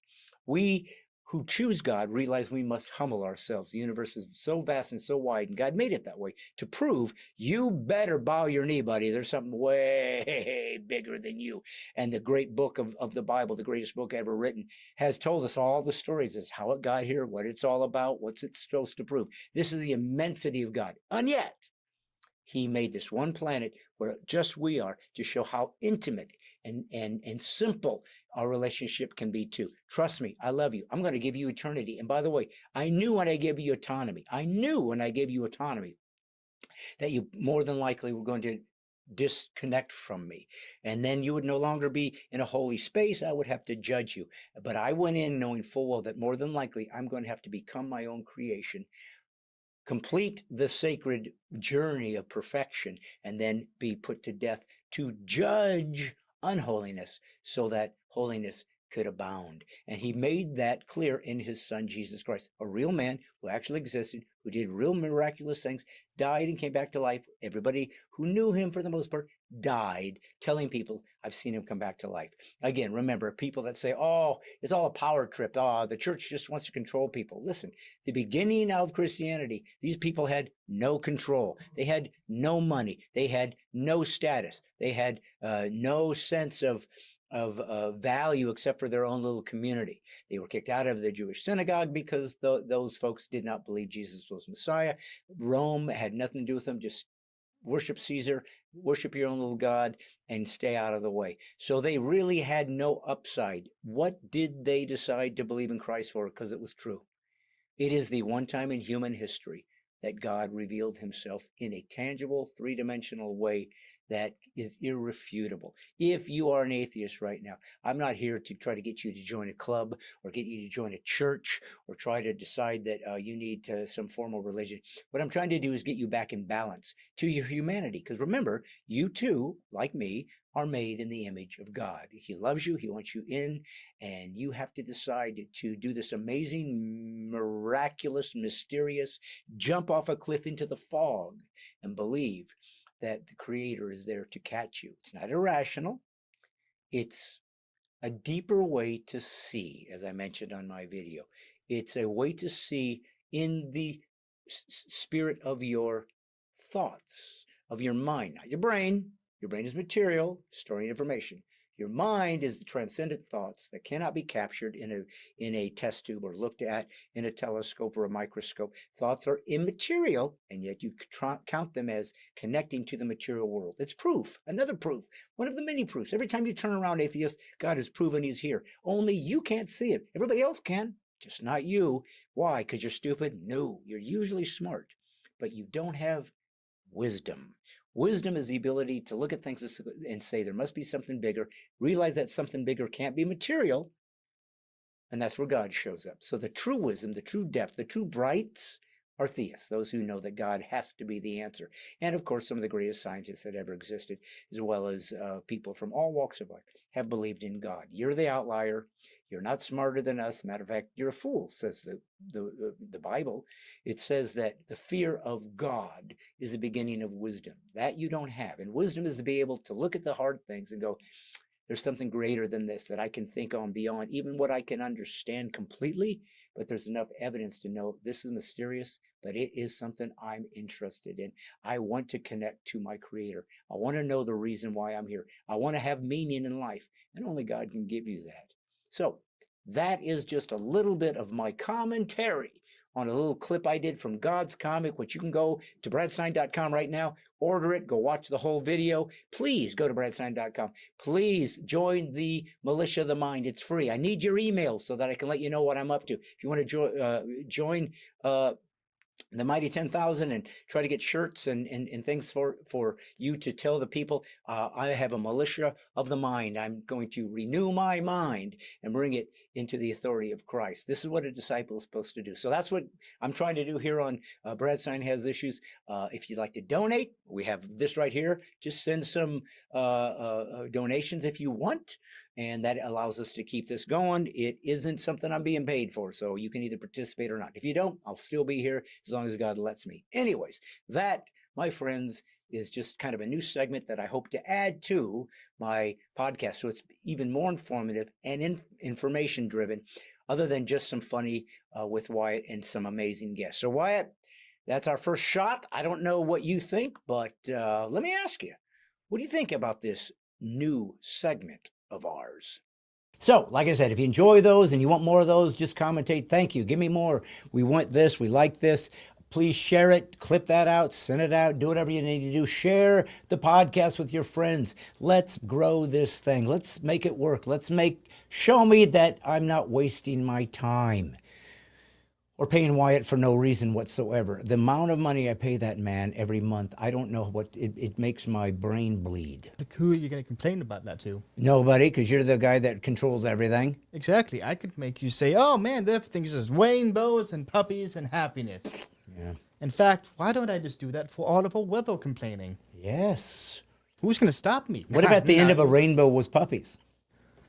We who choose God realize we must humble ourselves. The universe is so vast and so wide, and God made it that way to prove you better bow your knee, buddy. There's something way bigger than you. And the great book of the Bible, the greatest book ever written, has told us all the stories as how it got here, what it's all about, what's it supposed to prove. This is the immensity of God. And yet, he made this one planet where just we are to show how intimate and simple our relationship can be too. Trust me, I love you. I'm going to give you eternity. And by the way, I knew when I gave you autonomy that you more than likely were going to disconnect from me. And then you would no longer be in a holy space. I would have to judge you. But I went in knowing full well that more than likely I'm going to have to become my own creation, complete the sacred journey of perfection, and then be put to death to judge unholiness so that holiness could abound. And he made that clear in his son, Jesus Christ, a real man who actually existed, who did real miraculous things, died and came back to life. Everybody who knew him, for the most part, died telling people, I've seen him come back to life. Again, remember, people that say, oh, it's all a power trip. Oh, the church just wants to control people. Listen, the beginning of Christianity, these people had no control. They had no money. They had no status. They had no sense of value except for their own little community. They were kicked out of the Jewish synagogue because those folks did not believe Jesus was Messiah. Rome had nothing to do with them. Just worship Caesar, worship your own little God, and stay out of the way. So they really had no upside. What did they decide to believe in Christ for? Because it was true. It is the one time in human history that God revealed himself in a tangible, three-dimensional way that is irrefutable. If you are an atheist right now, I'm not here to try to get you to join a club or get you to join a church or try to decide that you need some formal religion. What I'm trying to do is get you back in balance to your humanity. Because remember, you too, like me, are made in the image of God. He loves you. He wants you in. And you have to decide to do this amazing, miraculous, mysterious jump off a cliff into the fog and believe that the Creator is there to catch you. It's not irrational. It's a deeper way to see, as I mentioned on my video. It's a way to see in the spirit of your thoughts, of your mind, not your brain. Your brain is material, storing information. Your mind is the transcendent thoughts that cannot be captured in a test tube or looked at in a telescope or a microscope. Thoughts are immaterial, and yet you count them as connecting to the material world. It's proof, another proof, one of the many proofs. Every time you turn around, atheist, God has proven he's here. Only you can't see it. Everybody else can, just not you. Why? Because you're stupid? No, you're usually smart, but you don't have wisdom. Wisdom is the ability to look at things and say there must be something bigger, realize that something bigger can't be material, and that's where God shows up. So the true wisdom, the true depth, the true brights are theists, those who know that God has to be the answer. And of course, some of the greatest scientists that ever existed, as well as people from all walks of life, have believed in God. You're the outlier. You're not smarter than us. Matter of fact, you're a fool, says the Bible. It says that the fear of God is the beginning of wisdom. That you don't have. And wisdom is to be able to look at the hard things and go, there's something greater than this that I can think on beyond even what I can understand completely. But there's enough evidence to know this is mysterious, but it is something I'm interested in. I want to connect to my Creator. I want to know the reason why I'm here. I want to have meaning in life. And only God can give you that. So that is just a little bit of my commentary on a little clip I did from God's Comic, which you can go to bradstein.com right now, order it, go watch the whole video. Please go to bradstein.com. Please join the Militia of the Mind. It's free. I need your emails so that I can let you know what I'm up to. If you want to join the Mighty 10,000 and try to get shirts and things for you to tell the people, I have a militia of the mind. I'm going to renew my mind and bring it into the authority of Christ. This is what a disciple is supposed to do. So that's what I'm trying to do here on Brad Stein Has Issues. If you'd like to donate, we have this right here. Just send some donations if you want. And that allows us to keep this going. It isn't something I'm being paid for, so you can either participate or not. If you don't, I'll still be here as long as God lets me. Anyways, that, my friends, is just kind of a new segment that I hope to add to my podcast, so it's even more informative and information-driven, other than just some funny with Wyatt and some amazing guests. So Wyatt, that's our first shot. I don't know what you think, but let me ask you, what do you think about this new segment of ours? So, like I said, if you enjoy those and you want more of those, just commentate. Thank you. Give me more. We want this. We like this. Please share it. Clip that out. Send it out. Do whatever you need to do. Share the podcast with your friends. Let's grow this thing. Let's make it work. Show me that I'm not wasting my time or paying Wyatt for no reason whatsoever. The amount of money I pay that man every month, I don't know what, it makes my brain bleed. Who are you going to complain about that to? Nobody, because you're the guy that controls everything. Exactly. I could make you say, oh man, everything's just rainbows and puppies and happiness. Yeah. In fact, why don't I just do that for all of our weather complaining? Yes. Who's going to stop me? What if at the end of a rainbow was puppies?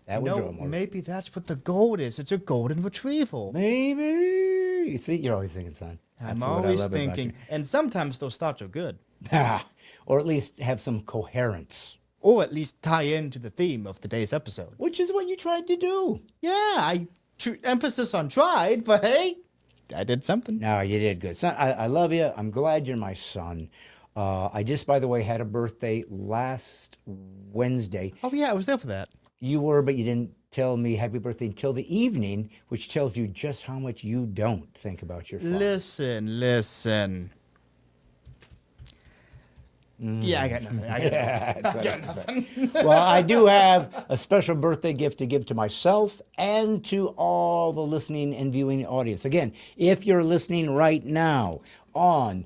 That would draw No, more. maybe that's what the goal is. It's a golden retrieval. Maybe. You see, you're always thinking, son. I'm That's what I always love about thinking. you. And sometimes those thoughts are good. Or at least have some coherence. Or at least tie into the theme of today's episode. Which is what you tried to do. Yeah, emphasis on tried, but hey, I did something. No, you did good. Son, I love you. I'm glad you're my son. I just, by the way, had a birthday last Wednesday. Oh, yeah, I was there for that. You were, but you didn't tell me happy birthday until the evening, which tells you just how much you don't think about your father. Listen. Yeah, I got nothing. I got nothing. Well, I do have a special birthday gift to give to myself and to all the listening and viewing audience. Again, if you're listening right now on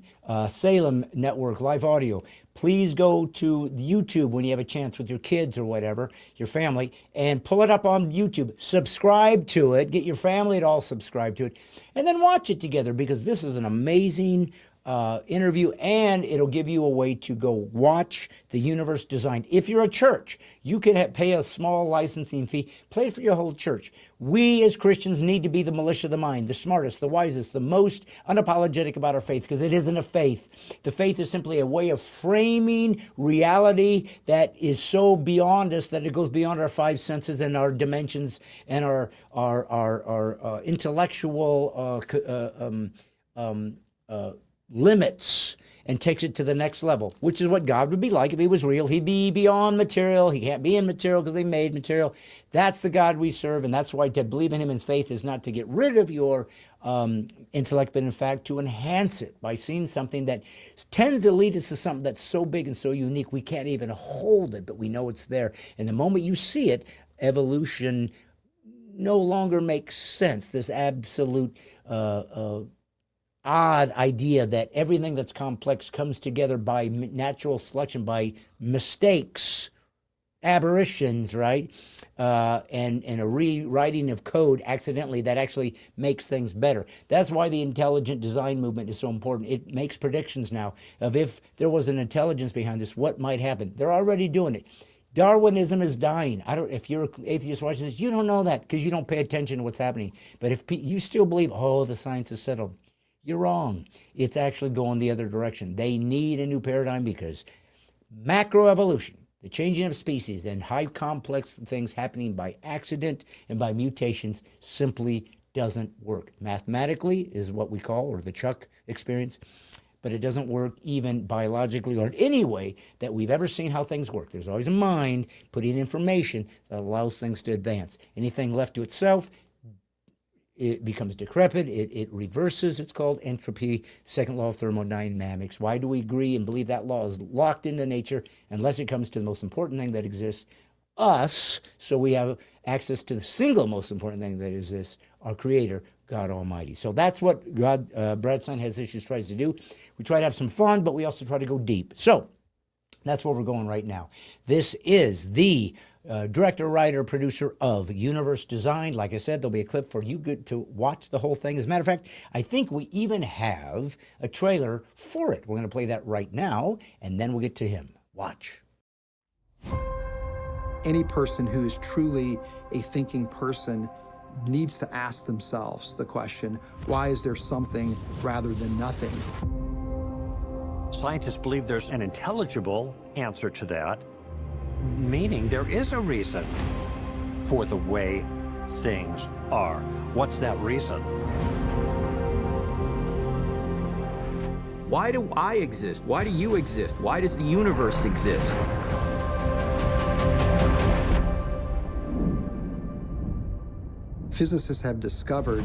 Salem Network Live Audio, please go to YouTube when you have a chance with your kids or whatever, your family, and pull it up on YouTube. Subscribe to it. Get your family to all subscribe to it. And then watch it together, because this is an amazing interview, and it'll give you a way to go watch The Universe Designed. If you're a church, you can pay a small licensing fee, play it for your whole church. We as Christians need to be the militia of the mind, the smartest, the wisest, the most unapologetic about our faith, because it isn't a faith. The faith is simply a way of framing reality that is so beyond us that it goes beyond our five senses and our dimensions and our intellectual limits, and takes it to the next level, which is what God would be like if he was real. He'd be beyond material. He can't be in material because he made material. That's the God we serve, and that's why to believe in him in faith is not to get rid of your intellect, but in fact to enhance it by seeing something that tends to lead us to something that's so big and so unique we can't even hold it, but we know it's there. And the moment you see it, evolution no longer makes sense. This absolute odd idea that everything that's complex comes together by natural selection, by mistakes, aberrations, right? And a rewriting of code accidentally that actually makes things better. That's why the intelligent design movement is so important. It makes predictions now of if there was an intelligence behind this, what might happen. They're already doing it. Darwinism is dying. If you're an atheist watching this, you don't know that because you don't pay attention to what's happening. But if you still believe, oh, the science is settled, you're wrong. It's actually going the other direction. They need a new paradigm because macroevolution, the changing of species and high complex things happening by accident and by mutations, simply doesn't work. Mathematically is what we call, or the Chuck experience, but it doesn't work even biologically or in any way that we've ever seen how things work. There's always a mind putting information that allows things to advance. Anything left to itself, it becomes decrepit, it reverses, it's called entropy, second law of thermodynamics. Why do we agree and believe that law is locked into nature unless it comes to the most important thing that exists, us, so we have access to the single most important thing that exists, our Creator, God Almighty. So that's what Brad Son Has Issues tries to do. We try to have some fun, but we also try to go deep. So that's where we're going right now. This is the director, writer, producer of Universe Designed. Like I said, there'll be a clip for you to watch the whole thing. As a matter of fact, I think we even have a trailer for it. We're going to play that right now, and then we'll get to him. Watch. Any person who is truly a thinking person needs to ask themselves the question, why is there something rather than nothing? Scientists believe there's an intelligible answer to that, meaning there is a reason for the way things are. What's that reason? Why do I exist? Why do you exist? Why does the universe exist? Physicists have discovered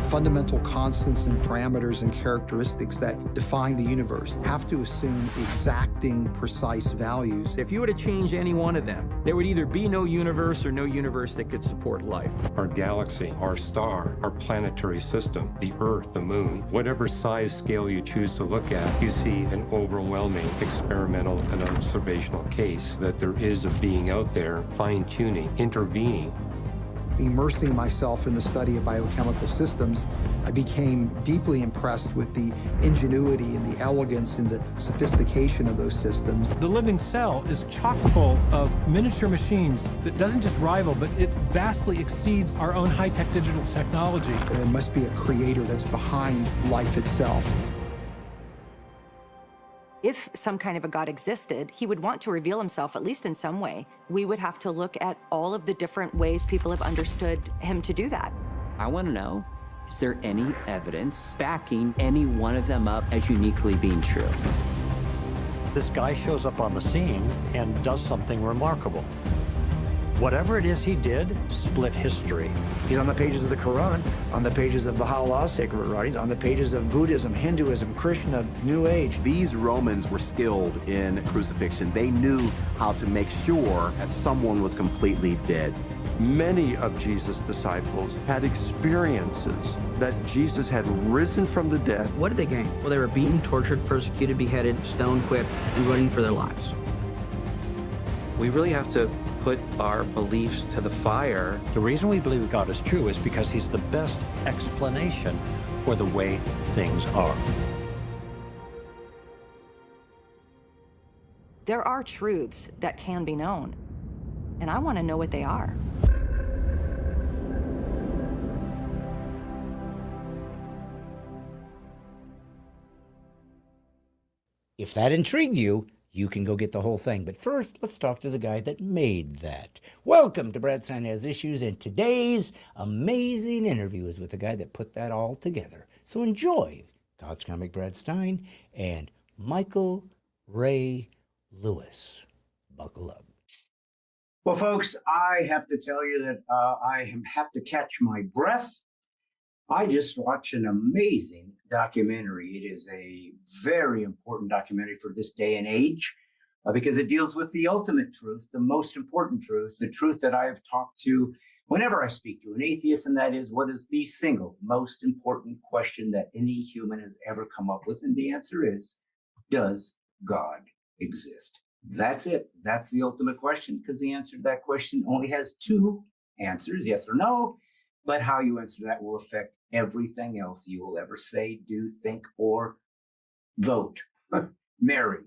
fundamental constants and parameters and characteristics that define the universe have to assume exacting, precise values. If you were to change any one of them, there would either be no universe or no universe that could support life. Our galaxy, our star, our planetary system, the Earth, the Moon, whatever size scale you choose to look at, you see an overwhelming experimental and observational case that there is a being out there fine-tuning, intervening. Immersing myself in the study of biochemical systems, I became deeply impressed with the ingenuity and the elegance and the sophistication of those systems. The living cell is chock full of miniature machines that doesn't just rival, but it vastly exceeds our own high-tech digital technology. There must be a creator that's behind life itself. If some kind of a God existed, he would want to reveal himself, at least in some way. We would have to look at all of the different ways people have understood him to do that. I want to know, is there any evidence backing any one of them up as uniquely being true? This guy shows up on the scene and does something remarkable. Whatever it is he did, split history. He's on the pages of the Quran, on the pages of Baha'u'llah's sacred writings, on the pages of Buddhism, Hinduism, Krishna, New Age. These Romans were skilled in crucifixion. They knew how to make sure that someone was completely dead. Many of Jesus' disciples had experiences that Jesus had risen from the dead. What did they gain? Well, they were beaten, tortured, persecuted, beheaded, stoned, whipped, and running for their lives. We really have to put our beliefs to the fire. The reason we believe God is true is because he's the best explanation for the way things are. There are truths that can be known, and I want to know what they are. If that intrigued you, you can go get the whole thing. But first, let's talk to the guy that made that. Welcome to Brad Stein Has Issues, and today's amazing interview is with the guy that put that all together. So enjoy God's Comic Brad Stein and Michael Ray Lewis. Buckle up. Well, folks, I have to tell you that I have to catch my breath. I just watched an amazing documentary. It is a very important documentary for this day and age because it deals with the ultimate truth, the most important truth, the truth that I have talked to whenever I speak to an atheist, and that is, what is the single most important question that any human has ever come up with? And the answer is, does God exist? That's it. That's the ultimate question, because the answer to that question only has two answers, yes or no. But how you answer that will affect everything else you will ever say, do, think, or vote, marry,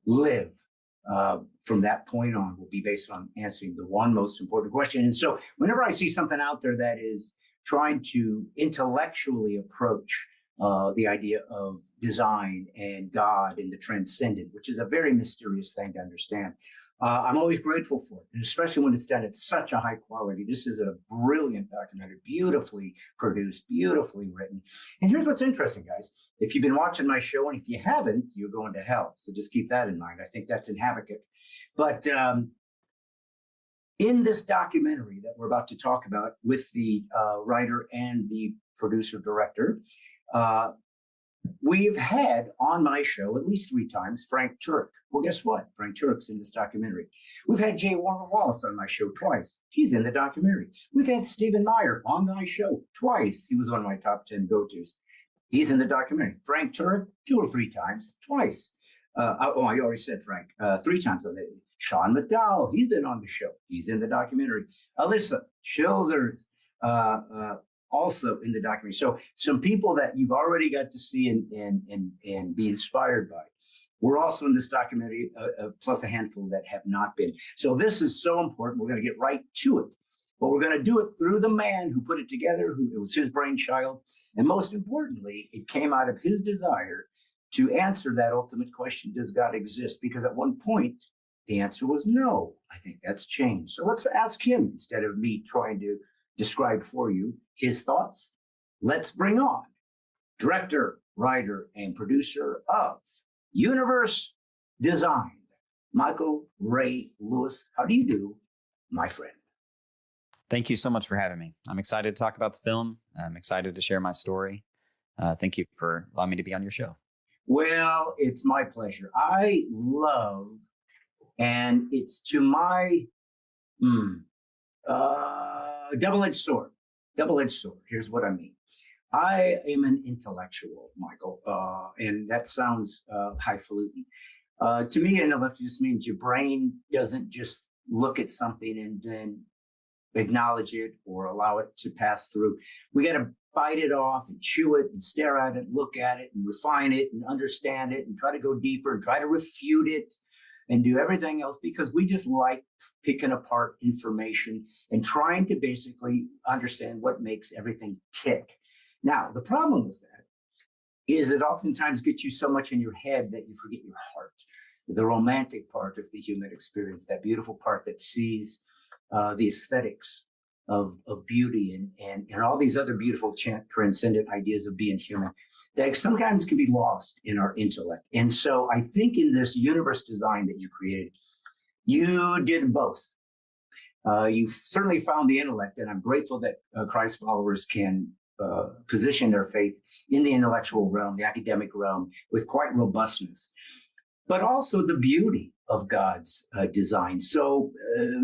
live. From that point on will be based on answering the one most important question. And so whenever I see something out there that is trying to intellectually approach the idea of design and God and the transcendent, which is a very mysterious thing to understand, I'm always grateful for it, and especially when it's done at such a high quality. This is a brilliant documentary, beautifully produced, beautifully written. And here's what's interesting, guys. If you've been watching my show, and if you haven't, you're going to hell. So just keep that in mind. I think that's in Habakkuk. But in this documentary that we're about to talk about with the writer and the producer-director, we've had on my show at least 3 times Frank Turek. Well, guess what? Frank Turek's in this documentary. We've had J. Warner Wallace on my show twice. He's in the documentary. We've had Stephen Meyer on my show twice. He was one of my top 10 go-tos. He's in the documentary. Frank Turek, 2 or 3 times, twice. I already said Frank, 3 times. Sean McDowell, he's been on the show. He's in the documentary. Alyssa Schilders, also in the documentary. So some people that you've already got to see and be inspired by. We're also in this documentary, plus a handful that have not been. So this is so important. We're going to get right to it. But we're going to do it through the man who put it together, who it was his brainchild. And most importantly, it came out of his desire to answer that ultimate question, does God exist? Because at one point, the answer was no. I think that's changed. So let's ask him instead of me trying to describe for you his thoughts. Let's bring on director, writer, and producer of Universe Designed, Michael Ray Lewis. How do you do, my friend? Thank you so much for having me. I'm excited to talk about the film. I'm excited to share my story. Thank you for allowing me to be on your show. Well, it's my pleasure. I love, and it's to my double-edged sword. Double-edged sword. Here's what I mean. I am an intellectual, Michael, and that sounds highfalutin. To me, intellect just means your brain doesn't just look at something and then acknowledge it or allow it to pass through. We got to bite it off and chew it and stare at it, look at it and refine it and understand it and try to go deeper and try to refute it and do everything else, because we just like picking apart information and trying to basically understand what makes everything tick. Now, the problem with that is it oftentimes gets you so much in your head that you forget your heart, the romantic part of the human experience, that beautiful part that sees the aesthetics of beauty and all these other beautiful transcendent ideas of being human that sometimes can be lost in our intellect. And so I think in this universe design that you created, you did both. You certainly found the intellect, and I'm grateful that Christ followers can position their faith in the intellectual realm, the academic realm, with quite robustness, but also the beauty of God's design. So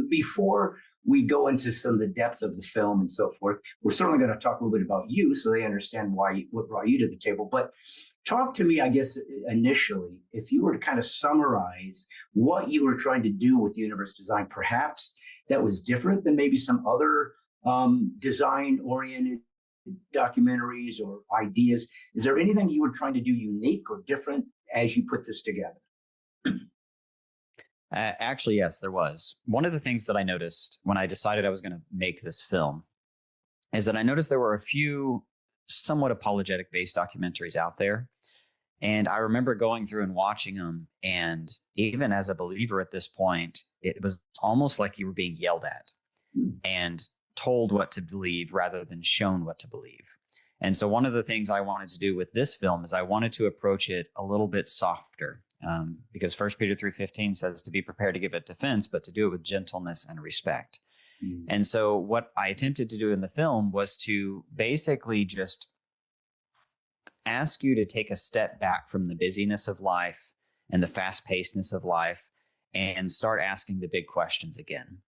before we go into some of the depth of the film and so forth, we're certainly going to talk a little bit about you so they understand what brought you to the table. But talk to me, I guess, initially, if you were to kind of summarize what you were trying to do with universe design, perhaps that was different than maybe some other design-oriented documentaries or ideas. Is there anything you were trying to do unique or different as you put this together? Actually, yes, there was. One of the things that I noticed when I decided I was going to make this film is that I noticed there were a few somewhat apologetic-based documentaries out there. And I remember going through and watching them. And even as a believer at this point, it was almost like you were being yelled at and told what to believe rather than shown what to believe. And so one of the things I wanted to do with this film is I wanted to approach it a little bit softer. Because 1 Peter 3:15 says to be prepared to give a defense, but to do it with gentleness and respect. And so what I attempted to do in the film was to basically just ask you to take a step back from the busyness of life and the fast-pacedness of life and start asking the big questions again.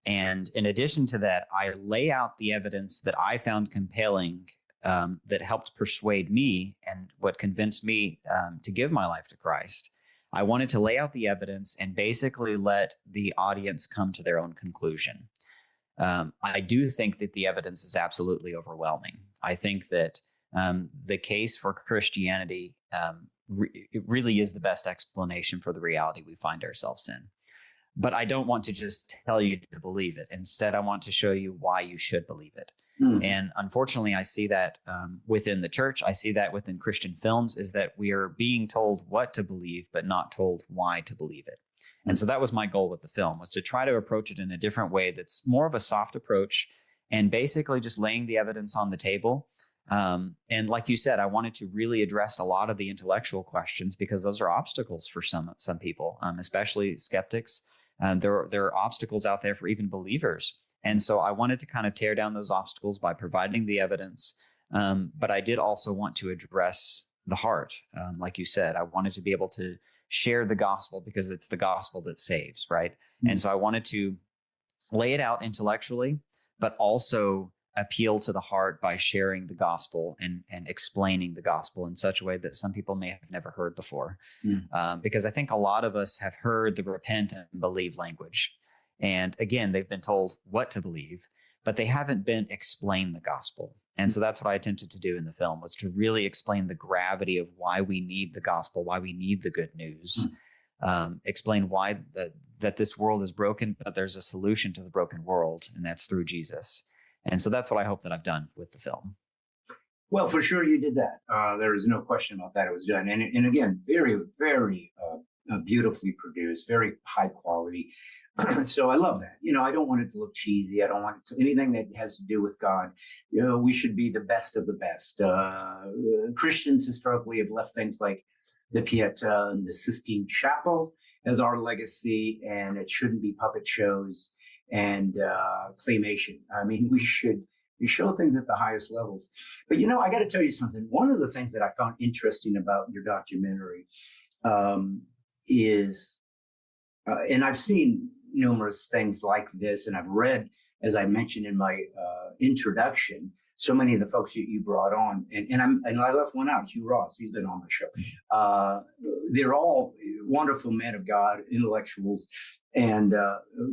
And in addition to that, I lay out the evidence that I found compelling that helped persuade me and what convinced me to give my life to Christ. I wanted to lay out the evidence and basically let the audience come to their own conclusion. I do think that the evidence is absolutely overwhelming. I think that the case for Christianity it really is the best explanation for the reality we find ourselves in. But I don't want to just tell you to believe it. Instead, I want to show you why you should believe it. And unfortunately, I see that within the church. I see that within Christian films, is that we are being told what to believe, but not told why to believe it. And so that was my goal with the film, was to try to approach it in a different way that's more of a soft approach and basically just laying the evidence on the table. And like you said, I wanted to really address a lot of the intellectual questions because those are obstacles for some people, especially skeptics. There are obstacles out there for even believers. And so I wanted to kind of tear down those obstacles by providing the evidence. But I did also want to address the heart. Like you said, I wanted to be able to share the gospel because it's the gospel that saves, right? And so I wanted to lay it out intellectually, but also appeal to the heart by sharing the gospel and explaining the gospel in such a way that some people may have never heard before. Because I think a lot of us have heard the repent and believe language. And again, they've been told what to believe, but they haven't been explained the gospel. And so that's what I attempted to do in the film, was to really explain the gravity of why we need the gospel, why we need the good news, explain why that this world is broken, but there's a solution to the broken world, and that's through Jesus. And so that's what I hope that I've done with the film. Well, for sure you did that. There is no question about that. It was done. And again, very, very beautifully produced, very high quality. So I love that. I don't want it to look cheesy. I don't want it to, anything that has to do with God. We should be the best of the best. Christians historically have left things like the Pietà and the Sistine Chapel as our legacy, and it shouldn't be puppet shows and claymation. I mean, we show things at the highest levels. But I got to tell you something. One of the things that I found interesting about your documentary is, and I've seen numerous things like this, and I've read, as I mentioned in my introduction, so many of the folks you brought on, and I left one out, Hugh Ross. He's been on my show. They're all wonderful men of God, intellectuals, and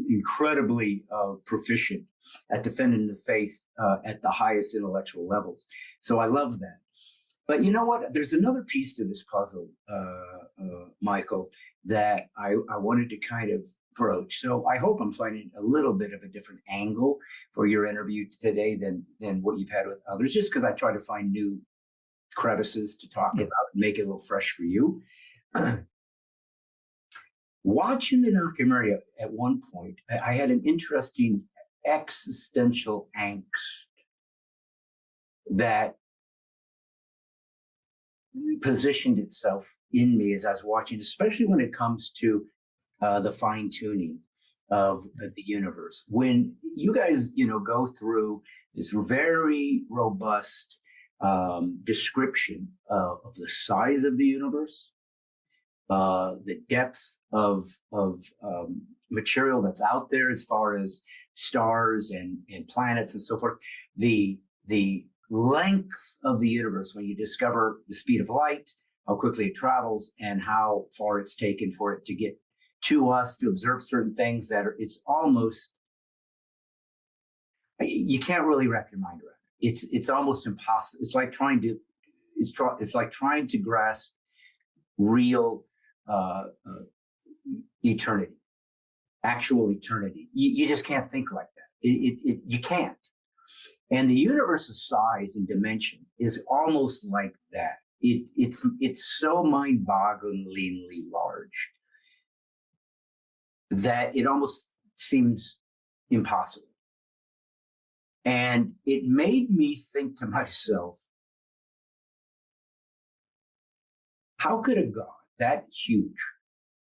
incredibly proficient at defending the faith at the highest intellectual levels. So I love that. But you know what? There's another piece to this puzzle, Michael, that I wanted to kind of approach. So I hope I'm finding a little bit of a different angle for your interview today than what you've had with others, just because I try to find new crevices to talk about, make it a little fresh for you. Watching the documentary at one point, I had an interesting existential angst that positioned itself in me as I was watching, especially when it comes to the fine tuning of the universe. When you guys, go through this very robust description of the size of the universe, the depth of material that's out there as far as stars and planets and so forth, the length of the universe when you discover the speed of light, how quickly it travels, and how far it's taken for it to get to us to observe certain things it's almost, you can't really wrap your mind around it. It's almost impossible. It's like trying to grasp real eternity, actual eternity. You just can't think like that. You can't. And the universe's size and dimension is almost like that. It's so mind-bogglingly large that it almost seems impossible. And it made me think to myself, how could a God that huge,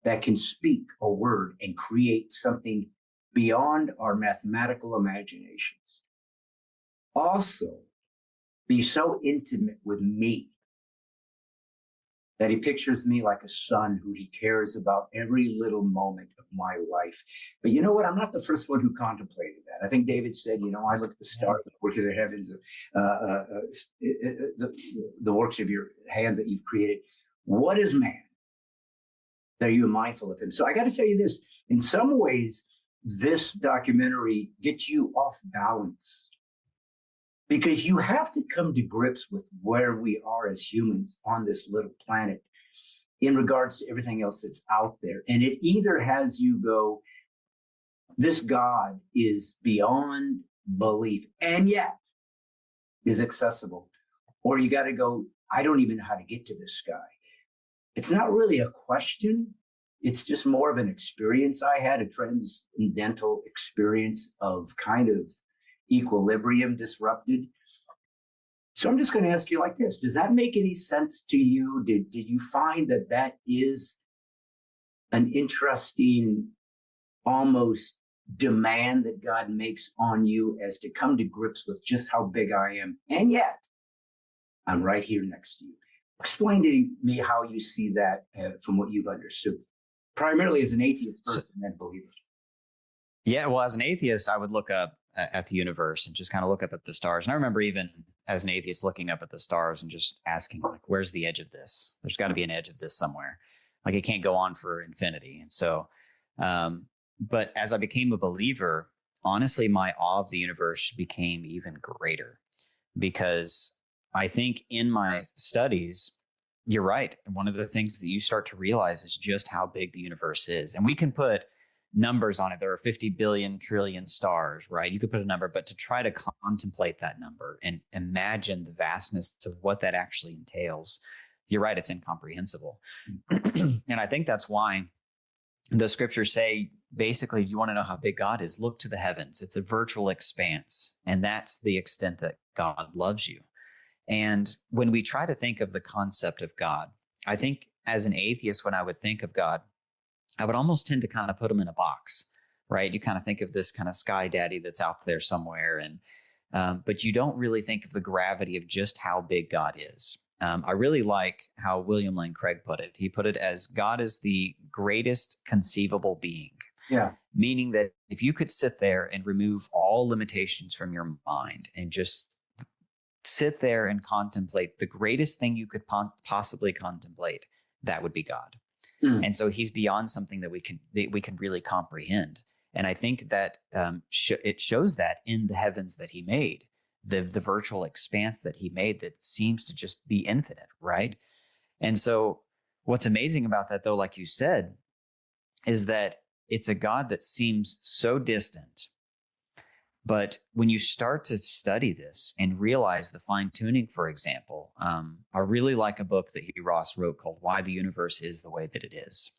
that can speak a word and create something beyond our mathematical imaginations, also be so intimate with me that he pictures me like a son who he cares about every little moment of my life? But you know what? I'm not the first one who contemplated that. I think David said, I look at the stars, the work of the heavens, the works of your hands that you've created. What is man that you are mindful of him? So I got to tell you this, in some ways, this documentary gets you off balance, because you have to come to grips with where we are as humans on this little planet in regards to everything else that's out there. And it either has you go, this God is beyond belief and yet is accessible, or you got to go, I don't even know how to get to this guy. It's not really a question. It's just more of an experience I had, a transcendental experience of kind of equilibrium disrupted. So I'm just going to ask you like this. Does that make any sense to you? Did you find that is an interesting, almost demand that God makes on you as to come to grips with just how big I am? And yet, I'm right here next to you. Explain to me how you see that from what you've understood, primarily as an atheist first and then believer. Yeah, well, as an atheist, I would look up at the universe and just kind of look up at the stars. And I remember even as an atheist looking up at the stars and just asking, like, where's the edge of this? There's got to be an edge of this somewhere. Like, it can't go on for infinity. And so, but as I became a believer, honestly, my awe of the universe became even greater, because I think in my studies, you're right. One of the things that you start to realize is just how big the universe is. And we can put numbers on it. There are 50 billion trillion stars, right? You could put a number, but to try to contemplate that number and imagine the vastness of what that actually entails, you're right, it's incomprehensible. And I think that's why the scriptures say, basically, if you want to know how big God is, look to the heavens. It's a virtual expanse. And that's the extent that God loves you. And when we try to think of the concept of God, I think as an atheist, when I would think of God, I would almost tend to kind of put him in a box, right? You kind of think of this kind of sky daddy that's out there somewhere. And but you don't really think of the gravity of just how big God is. I really like how William Lane Craig put it. He put it as God is the greatest conceivable being. Yeah. Meaning that if you could sit there and remove all limitations from your mind and just sit there and contemplate the greatest thing you could possibly contemplate, that would be God. And so he's beyond something that we can really comprehend. And I think that it shows that in the heavens that he made, the virtual expanse that he made that seems to just be infinite, right? And so what's amazing about that, though, like you said, is that it's a God that seems so distant, But when you start to study this and realize the fine tuning, for example, I really like a book that Hugh Ross wrote called Why the Universe is the Way That It Is.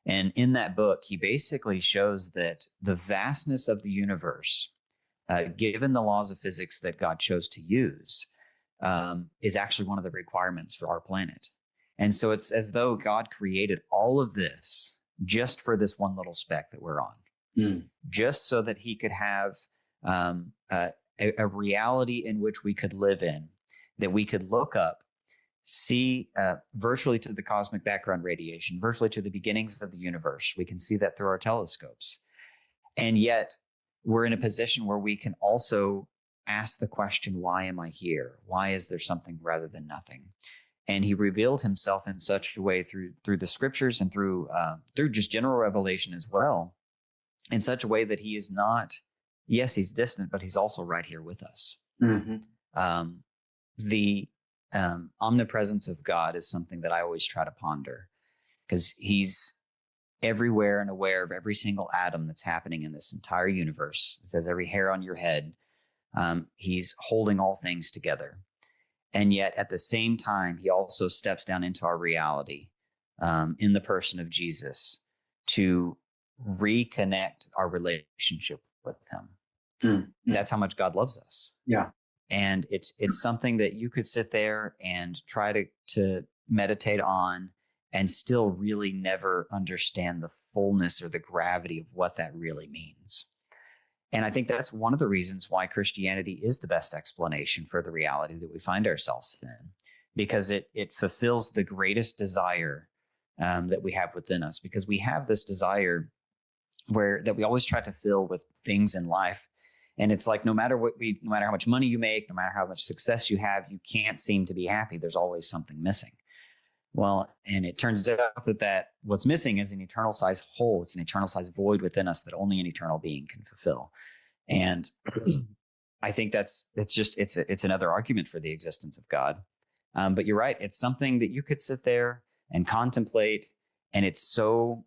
And in that book, he basically shows that the vastness of the universe, given the laws of physics that God chose to use, is actually one of the requirements for our planet. And so it's as though God created all of this just for this one little speck that we're on, just so that he could have a reality in which we could live in, that we could look up, see virtually to the cosmic background radiation, virtually to the beginnings of the universe. We can see that through our telescopes. And yet we're in a position where we can also ask the question, why am I here? Why is there something rather than nothing? And he revealed himself in such a way through the scriptures and through just general revelation as well, in such a way that he is not, yes, he's distant, but he's also right here with us. The omnipresence of God is something that I always try to ponder, because he's everywhere and aware of every single atom that's happening in this entire universe. It says every hair on your head. He's holding all things together. And yet at the same time, he also steps down into our reality in the person of Jesus to reconnect our relationship with him. That's how much God loves us. Yeah. And it's something that you could sit there and try to meditate on and still really never understand the fullness or the gravity of what that really means. And I think that's one of the reasons why Christianity is the best explanation for the reality that we find ourselves in, because it fulfills the greatest desire that we have within us, because we have this desire that we always try to fill with things in life. And it's like, no matter how much money you make, no matter how much success you have, you can't seem to be happy. There's always something missing. Well, and it turns out that what's missing is an eternal size hole. It's an eternal size void within us that only an eternal being can fulfill. And I think it's another argument for the existence of God. But you're right. It's something that you could sit there and contemplate, and it's so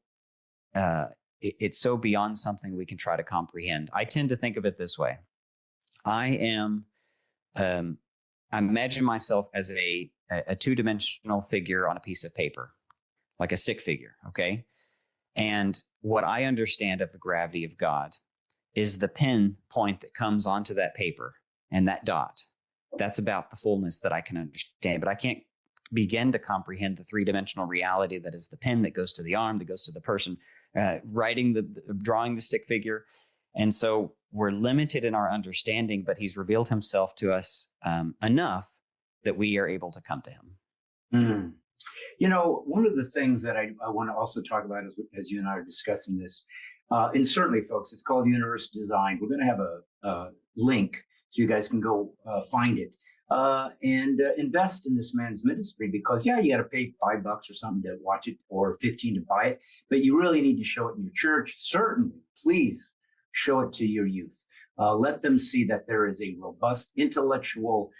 beyond something we can try to comprehend. I tend to think of it this way. I imagine myself as a two-dimensional figure on a piece of paper, like a stick figure, okay? And what I understand of the gravity of God is the pin point that comes onto that paper and that dot. That's about the fullness that I can understand, but I can't begin to comprehend the three-dimensional reality that is the pin that goes to the arm, that goes to the person drawing the stick figure. And so we're limited in our understanding, but he's revealed himself to us enough that we are able to come to him. You know, one of the things that I want to also talk about as you and I are discussing this, and certainly, folks, it's called Universe Design. We're going to have a link so you guys can go find it and invest in this man's ministry, because, yeah, you got to pay $5 or something to watch it, or 15 to buy it, but you really need to show it in your church. Certainly, please show it to your youth. Let them see that there is a robust intellectual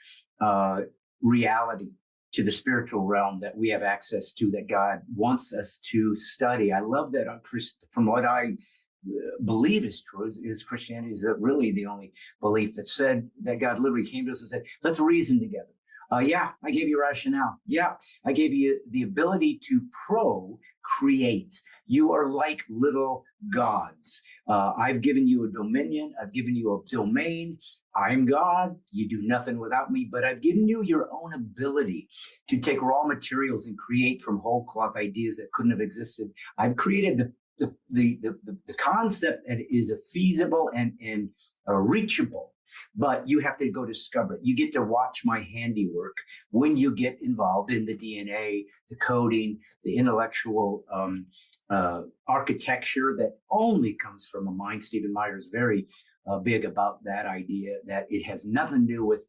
reality to the spiritual realm that we have access to, that God wants us to study. I love that from what I believe is true is Christianity is really the only belief that said that God literally came to us and said, let's reason together. Yeah, I gave you rationale. Yeah, I gave you the ability to procreate. You are like little gods. I've given you a dominion. I've given you a domain. I'm God. You do nothing without me, but I've given you your own ability to take raw materials and create from whole cloth ideas that couldn't have existed. I've created the concept that is feasible and reachable. But you have to go discover it. You get to watch my handiwork when you get involved in the DNA, the coding, the intellectual architecture that only comes from a mind. Stephen Meyer is very big about that idea, that it has nothing to do with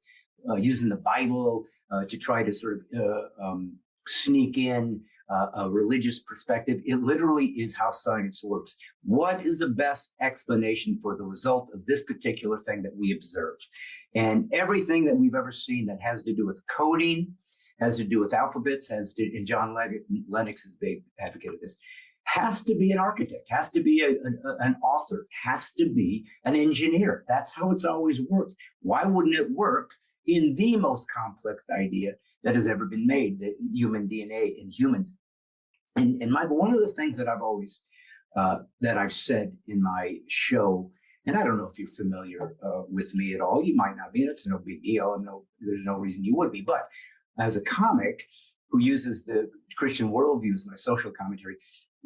using the Bible to try to sort of sneak in a religious perspective. It literally is how science works. What is the best explanation for the result of this particular thing that we observe? And everything that we've ever seen that has to do with coding, has to do with alphabets, and John Lennox is a big advocate of this, has to be an architect, has to be an author, has to be an engineer. That's how it's always worked. Why wouldn't it work in the most complex idea that has ever been made, the human DNA in humans? And one of the things that I've always that I've said in my show, and I don't know if you're familiar with me at all. You might not be. It's no big deal. There's no reason you would be. But as a comic who uses the Christian worldview as my social commentary,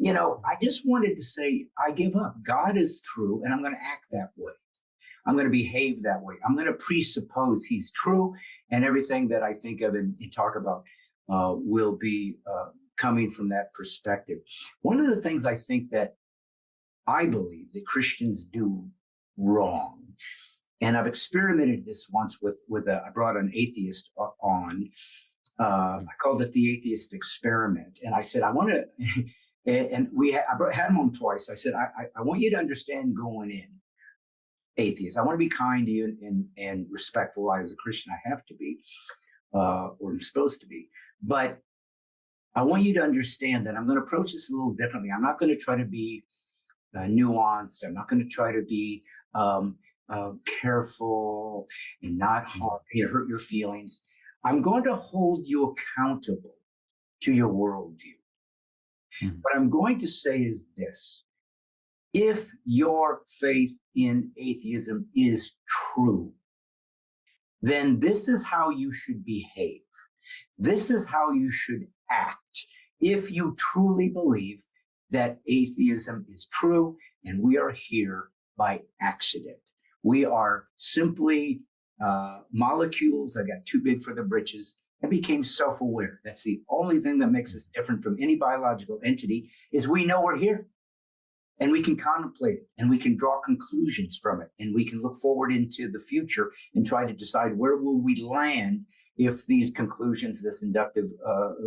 I just wanted to say, I give up. God is true, and I'm going to act that way. I'm going to behave that way. I'm going to presuppose he's true, and everything that I think of and talk about will be coming from that perspective. One of the things I think that I believe that Christians do wrong, and I've experimented this once I brought an atheist on. I called it the atheist experiment, and I said I want to. And I had him on twice. I said, I want you to understand going in, atheist. I want to be kind to you and respectful. I, as a Christian, I have to be, or I'm supposed to be. But I want you to understand that I'm going to approach this a little differently. I'm not going to try to be nuanced. I'm not going to try to be careful and not hurt your feelings. I'm going to hold you accountable to your worldview. What I'm going to say is this: if your faith in atheism is true, then this is how you should behave. This is how you should act if you truly believe that atheism is true and we are here by accident. We are simply molecules that got too big for the britches and became self-aware. That's the only thing that makes us different from any biological entity, is we know we're here and we can contemplate it and we can draw conclusions from it and we can look forward into the future and try to decide where will we land if these conclusions, this inductive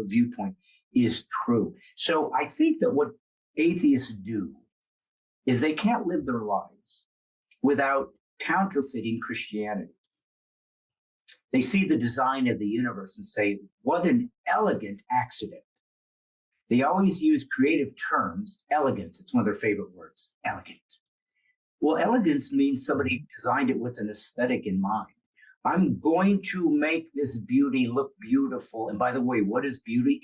viewpoint is true. So I think that what atheists do is they can't live their lives without counterfeiting Christianity. They see the design of the universe and say, what an elegant accident. They always use creative terms. Elegance, it's one of their favorite words, elegant. Well, elegance means somebody designed it with an aesthetic in mind. I'm going to make this beauty look beautiful. And by the way, what is beauty?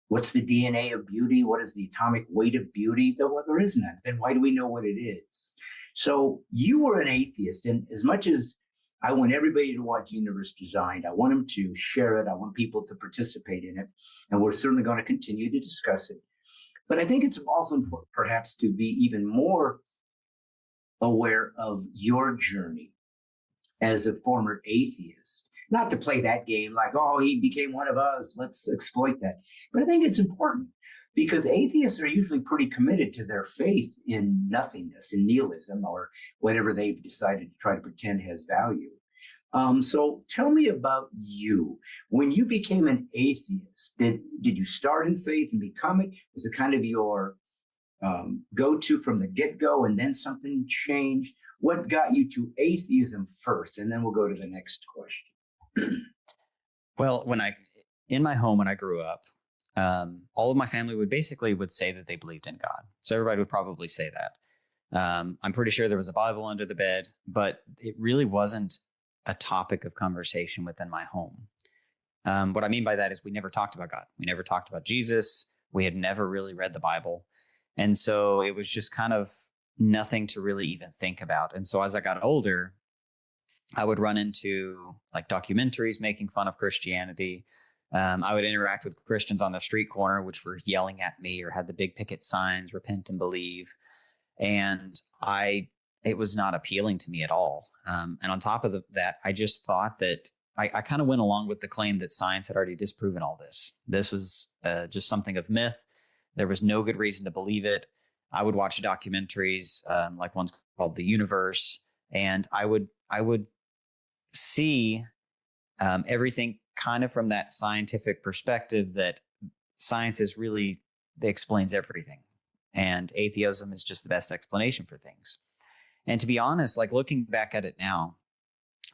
What's the DNA of beauty? What is the atomic weight of beauty? Well, there isn't that. Then why do we know what it is? So you are an atheist, and as much as I want everybody to watch Universe Designed, I want them to share it. I want people to participate in it. And we're certainly going to continue to discuss it. But I think it's also important perhaps to be even more aware of your journey as a former atheist. Not to play that game like, oh, he became one of us, let's exploit that. But I think it's important because atheists are usually pretty committed to their faith in nothingness, in nihilism, or whatever they've decided to try to pretend has value. So tell me about you. When you became an atheist, did you start in faith and become it? Was it kind of your go-to from the get-go and then something changed? What got you to atheism first? And then we'll go to the next question. Well, in my home, when I grew up, all of my family would say that they believed in God. So everybody would probably say that. I'm pretty sure there was a Bible under the bed, but it really wasn't a topic of conversation within my home. What I mean by that is we never talked about God. We never talked about Jesus. We had never really read the Bible. And so it was just kind of nothing to really even think about. And so as I got older, I would run into like documentaries making fun of Christianity. I would interact with Christians on the street corner, which were yelling at me or had the big picket signs, repent and believe. And it was not appealing to me at all. And on top of that, I just thought that I kind of went along with the claim that science had already disproven all this. This was just something of myth. There was no good reason to believe it. I would watch documentaries, like one's called The Universe, and I would see everything kind of from that scientific perspective that science is really, it explains everything. And atheism is just the best explanation for things. And to be honest, like looking back at it now,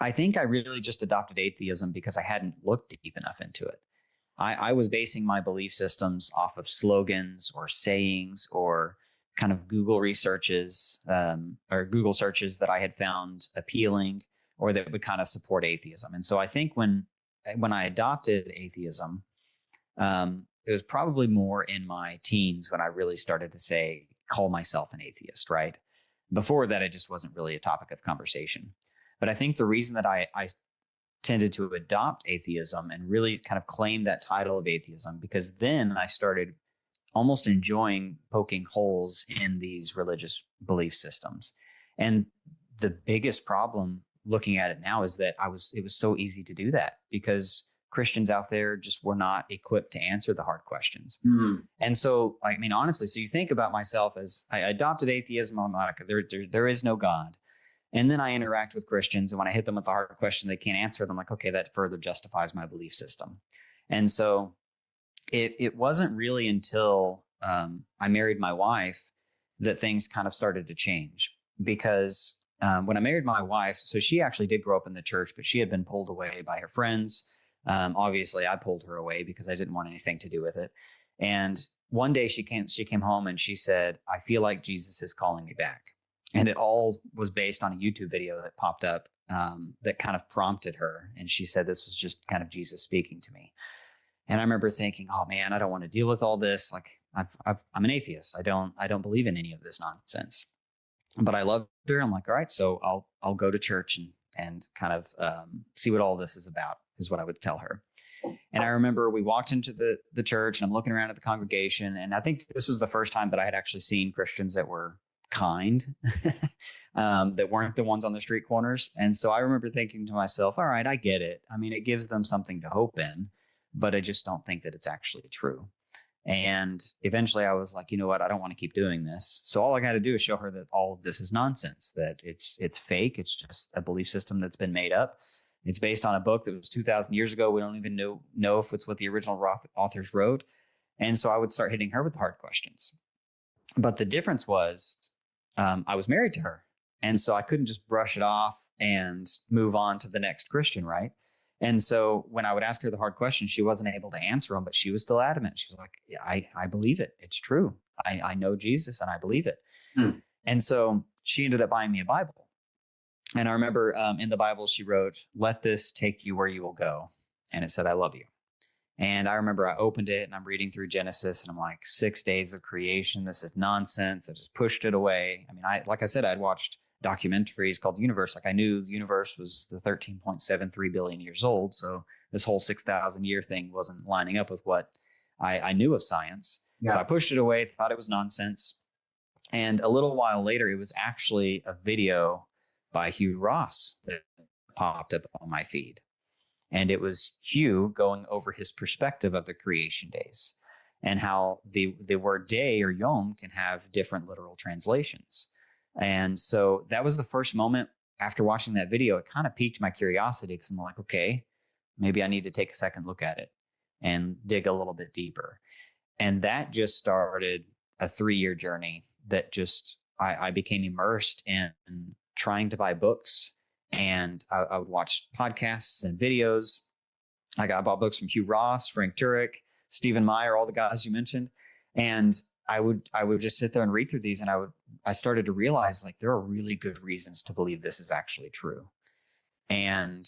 I think I really just adopted atheism because I hadn't looked deep enough into it. I was basing my belief systems off of slogans or sayings or kind of Google researches or Google searches that I had found appealing or that would kind of support atheism. And so I think when I adopted atheism, it was probably more in my teens when I really started to call myself an atheist, right? Before that, it just wasn't really a topic of conversation. But I think the reason that I tended to adopt atheism and really kind of claim that title of atheism, because then I started almost enjoying poking holes in these religious belief systems. And the biggest problem looking at it now is that it was so easy to do that because Christians out there just were not equipped to answer the hard questions. Mm. And so, I mean, honestly, so you think about myself as I adopted atheism. I'm like, there is no God. And then I interact with Christians, and when I hit them with a hard question they can't answer, I'm like, okay, that further justifies my belief system. And so it wasn't really until I married my wife that things kind of started to change. Because when I married my wife, so she actually did grow up in the church, but she had been pulled away by her friends. Obviously, I pulled her away because I didn't want anything to do with it. And one day she came home and she said, I feel like Jesus is calling me back. And it all was based on a YouTube video that popped up that kind of prompted her. And she said this was just kind of Jesus speaking to me. And I remember thinking, oh man, I don't want to deal with all this. Like I'm an atheist. I don't believe in any of this nonsense. But I loved her. I'm like, all right, so I'll go to church and kind of see what all this is about, is what I would tell her. And I remember we walked into the church, and I'm looking around at the congregation, and I think this was the first time that I had actually seen Christians that were kind, that weren't the ones on the street corners. And so I remember thinking to myself, all right, I get it. I mean, it gives them something to hope in, but I just don't think that it's actually true. And eventually I was like, you know what? I don't want to keep doing this. So all I got to do is show her that all of this is nonsense, that it's fake. It's just a belief system that's been made up. It's based on a book that was 2,000 years ago. We don't even know if it's what the original authors wrote. And so I would start hitting her with the hard questions. But the difference was I was married to her. And so I couldn't just brush it off and move on to the next Christian, right? And so when I would ask her the hard questions, she wasn't able to answer them, but she was still adamant. She was like, yeah, I believe it. It's true. I know Jesus and I believe it. Hmm. And so she ended up buying me a Bible. And I remember in the Bible, she wrote, let this take you where you will go. And it said, I love you. And I remember I opened it and I'm reading through Genesis and I'm like, 6 days of creation. This is nonsense. I just pushed it away. I mean, like I said, I'd watched documentaries called Universe. Like I knew the universe was the 13.73 billion years old. So this whole 6,000 year thing wasn't lining up with what I knew of science. Yeah. So I pushed it away, thought it was nonsense. And a little while later, it was actually a video by Hugh Ross that popped up on my feed. And it was Hugh going over his perspective of the creation days and how the word day or yom can have different literal translations. And so that was the first moment after watching that video. It kind of piqued my curiosity because I'm like, okay, maybe I need to take a second look at it and dig a little bit deeper. And that just started a 3-year journey that just I became immersed in trying to buy books. And I would watch podcasts and videos. I bought books from Hugh Ross, Frank Turek, Stephen Meyer, all the guys you mentioned. And I would just sit there and read through these, and I started to realize like there are really good reasons to believe this is actually true. And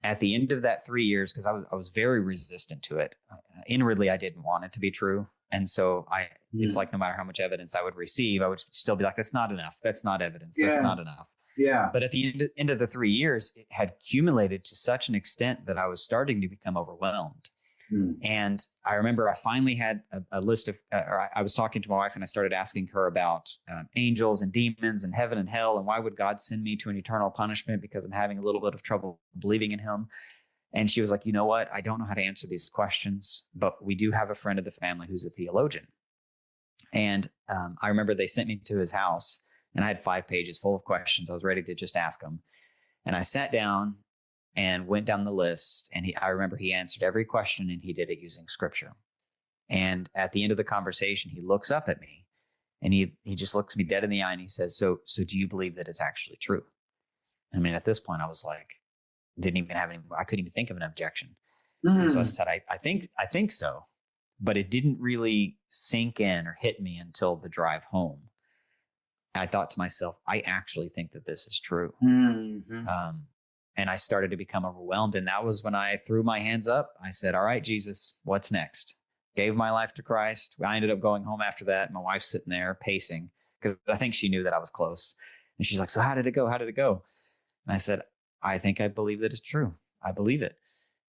at the end of that 3 years, because I was very resistant to it, inwardly I didn't want it to be true. And so it's like no matter how much evidence I would receive, I would still be like, that's not enough. That's not evidence. That's not enough. Yeah. But at the end of the 3 years, it had accumulated to such an extent that I was starting to become overwhelmed. And I remember I finally had a list of, or I was talking to my wife and I started asking her about angels and demons and heaven and hell. And why would God send me to an eternal punishment? Because I'm having a little bit of trouble believing in him. And she was like, you know what? I don't know how to answer these questions, but we do have a friend of the family who's a theologian. And I remember they sent me to his house and I had 5 pages full of questions. I was ready to just ask him. And I sat down and went down the list. And I remember he answered every question and he did it using scripture. And at the end of the conversation, he looks up at me and he just looks me dead in the eye and he says, so do you believe that it's actually true? I mean, at this point I was like, I couldn't even think of an objection. And so I said, I think so, but it didn't really sink in or hit me until the drive home. I thought to myself, I actually think that this is true. And I started to become overwhelmed. And that was when I threw my hands up. I said, all right, Jesus, what's next? Gave my life to Christ. I ended up going home after that. My wife's sitting there pacing because I think she knew that I was close. And she's like, so how did it go? How did it go? And I said, I think I believe that it's true. I believe it.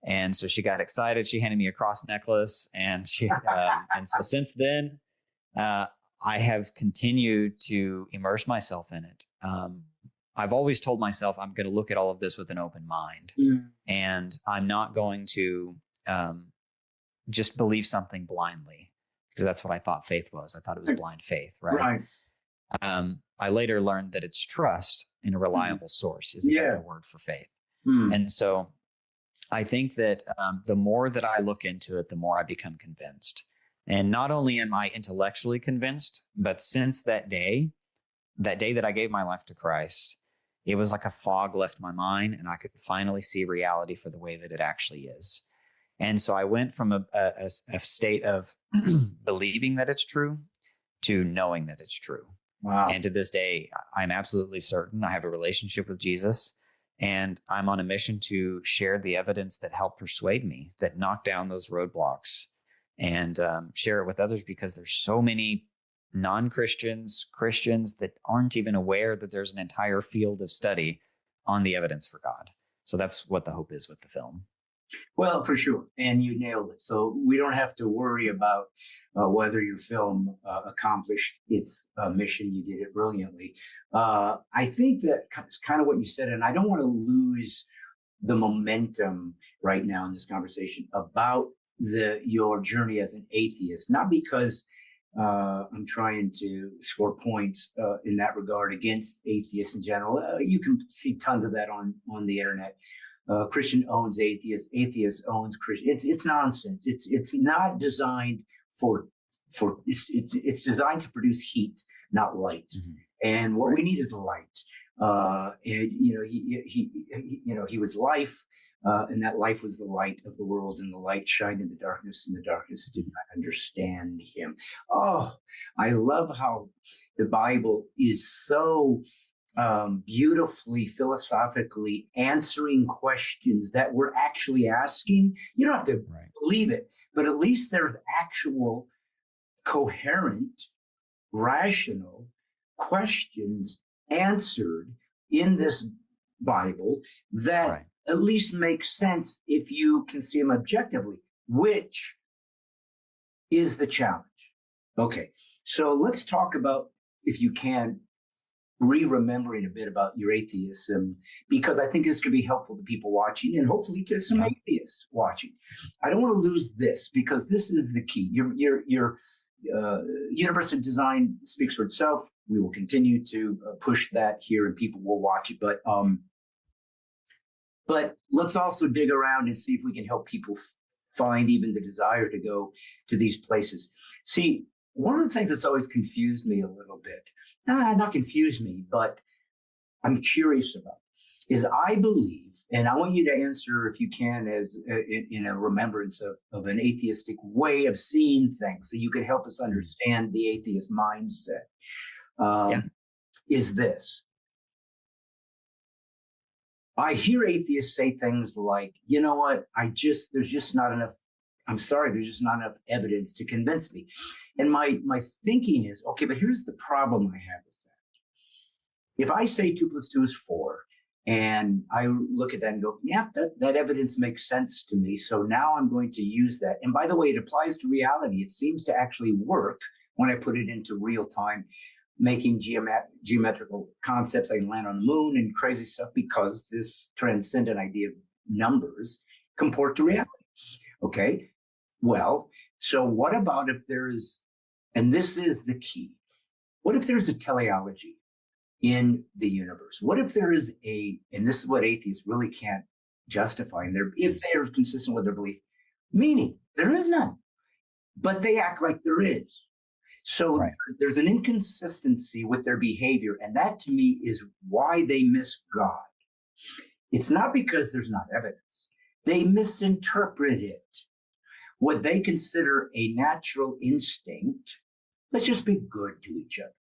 And so she got excited. She handed me a cross necklace. And she, and so since then, I have continued to immerse myself in it. I've always told myself I'm going to look at all of this with an open mind, and I'm not going to just believe something blindly, because that's what I thought faith was. I thought it was blind faith, right? I later learned that it's trust in a reliable source is a better word for faith. And so I think that the more that I look into it, the more I become convinced. And not only am I intellectually convinced, but since that day that I gave my life to Christ, it was like a fog left my mind, and I could finally see reality for the way that it actually is. And so I went from a state of believing that it's true to knowing that it's true. Wow. And to this day, I'm absolutely certain I have a relationship with Jesus, and I'm on a mission to share the evidence that helped persuade me, that knocked down those roadblocks, and share it with others, because there's so many non-Christians, Christians that aren't even aware that there's an entire field of study on the evidence for God. So that's what the hope is with the film. Well, for sure. And you nailed it. So we don't have to worry about whether your film accomplished its mission. You did it brilliantly. I think that's kind of what you said, and I don't want to lose the momentum right now in this conversation about your journey as an atheist, not because I'm trying to score points in that regard against atheists in general. You can see tons of that on the internet. Christian owns atheist, atheist owns Christian. It's nonsense. It's not designed for it's designed to produce heat, not light. And what we need is light. And he was life. And that life was the light of the world, and the light shined in the darkness, and the darkness did not understand him. Oh, I love how the Bible is so beautifully, philosophically answering questions that we're actually asking. You don't have to believe it, but at least there's actual coherent, rational questions answered in this Bible that at least makes sense if you can see them objectively, which is the challenge. Okay, so let's talk about, if you can, re-remembering a bit about your atheism, because I think this could be helpful to people watching, and hopefully to some atheists watching. I don't want to lose this, because this is the key. Your universe of design speaks for itself. We will continue to push that here, and people will watch it. But let's also dig around and see if we can help people find even the desire to go to these places. See, one of the things that's always confused me a little bit, not confused me, but I'm curious about, is I believe, and I want you to answer if you can as in a remembrance of an atheistic way of seeing things, so you can help us understand the atheist mindset, is this. I hear atheists say things like, you know what, there's just not enough evidence to convince me. And my thinking is, okay, but here's the problem I have with that. If I say 2 + 2 is 4, and I look at that and go, yeah, that evidence makes sense to me, so now I'm going to use that. And by the way, it applies to reality. It seems to actually work when I put it into real time, making geometrical concepts. I can land on the moon and crazy stuff, because this transcendent idea of numbers comport to reality. Okay, well, so what about if there's, and this is the key, what if there's a teleology in the universe? What if there is and this is what atheists really can't justify, if they're consistent with their belief, meaning there is none, but they act like there is. So there's an inconsistency with their behavior, and that to me is why they miss God. It's not because there's not evidence. They misinterpret it. What they consider a natural instinct, let's just be good to each other.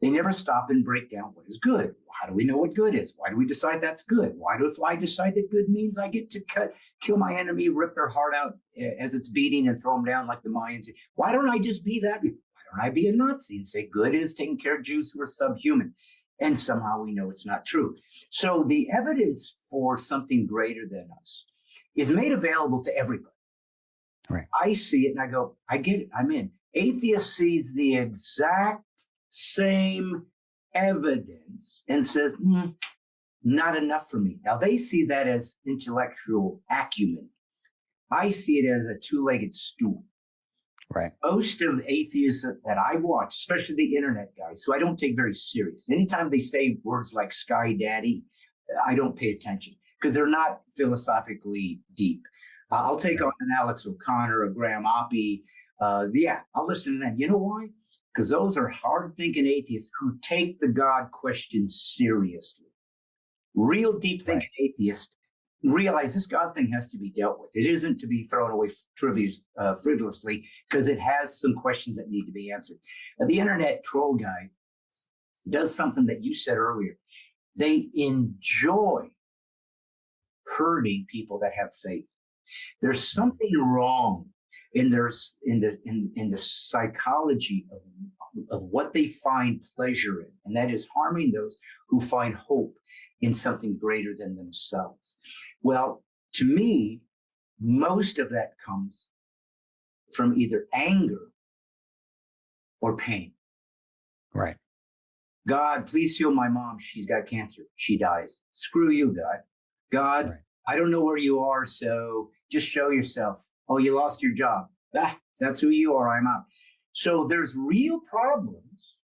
They never stop and break down what is good. How do we know what good is? Why do we decide that's good? If I decide that good means I get to kill my enemy, rip their heart out as it's beating and throw them down like the Mayans? Why don't I just be that? Why don't I be a Nazi and say good is taking care of Jews who are subhuman? And somehow we know it's not true. So the evidence for something greater than us is made available to everybody. Right. I see it and I go, I get it. I'm in. Atheist sees the exact same evidence and says, not enough for me. Now they see that as intellectual acumen. I see it as a two-legged stool. Right. Most of atheists that I watch, especially the internet guys, who I don't take very serious, anytime they say words like Sky Daddy, I don't pay attention because they're not philosophically deep. I'll take on an Alex O'Connor, a Graham Oppie. I'll listen to them. You know why? Because those are hard-thinking atheists who take the God question seriously. Real deep-thinking atheists realize this God thing has to be dealt with. It isn't to be thrown away frivolously because it has some questions that need to be answered. The internet troll guy does something that you said earlier. They enjoy hurting people that have faith. There's something wrong in the psychology of what they find pleasure in, and that is harming those who find hope in something greater than themselves. Well, to me, most of that comes from either anger or pain. Right. God, please heal my mom. She's got cancer. She dies. Screw you, God. God, right. I don't know where you are, so just show yourself. Oh, you lost your job. That's who you are. I'm out. So there's real problems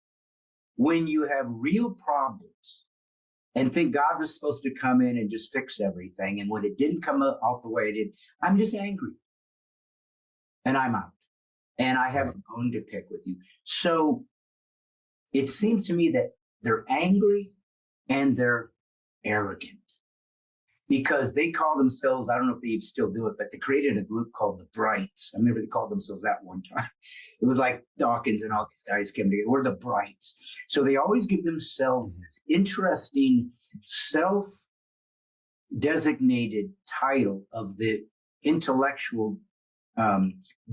when you have real problems and think God was supposed to come in and just fix everything. And when it didn't come out the way it did, I'm just angry and I'm out. And I have a bone to pick with you. So it seems to me that they're angry and they're arrogant because they call themselves, I don't know if they still do it, but they created a group called the Brights. I remember they called themselves that one time. It was like Dawkins and all these guys came together. We're the Brights. So they always give themselves this interesting self-designated title of the intellectual,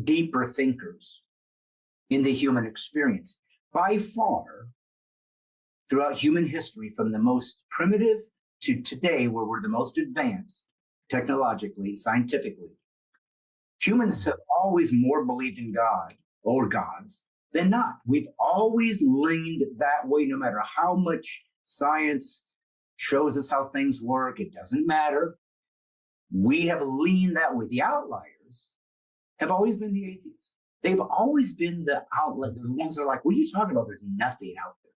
deeper thinkers in the human experience. By far, throughout human history, from the most primitive to today, where we're the most advanced technologically and scientifically, humans have always more believed in God or gods than not. We've always leaned that way, no matter how much science shows us how things work. It doesn't matter. We have leaned that way. The outliers have always been the atheists. They've always been the outlet. The ones that are like, what are you talking about? There's nothing out there.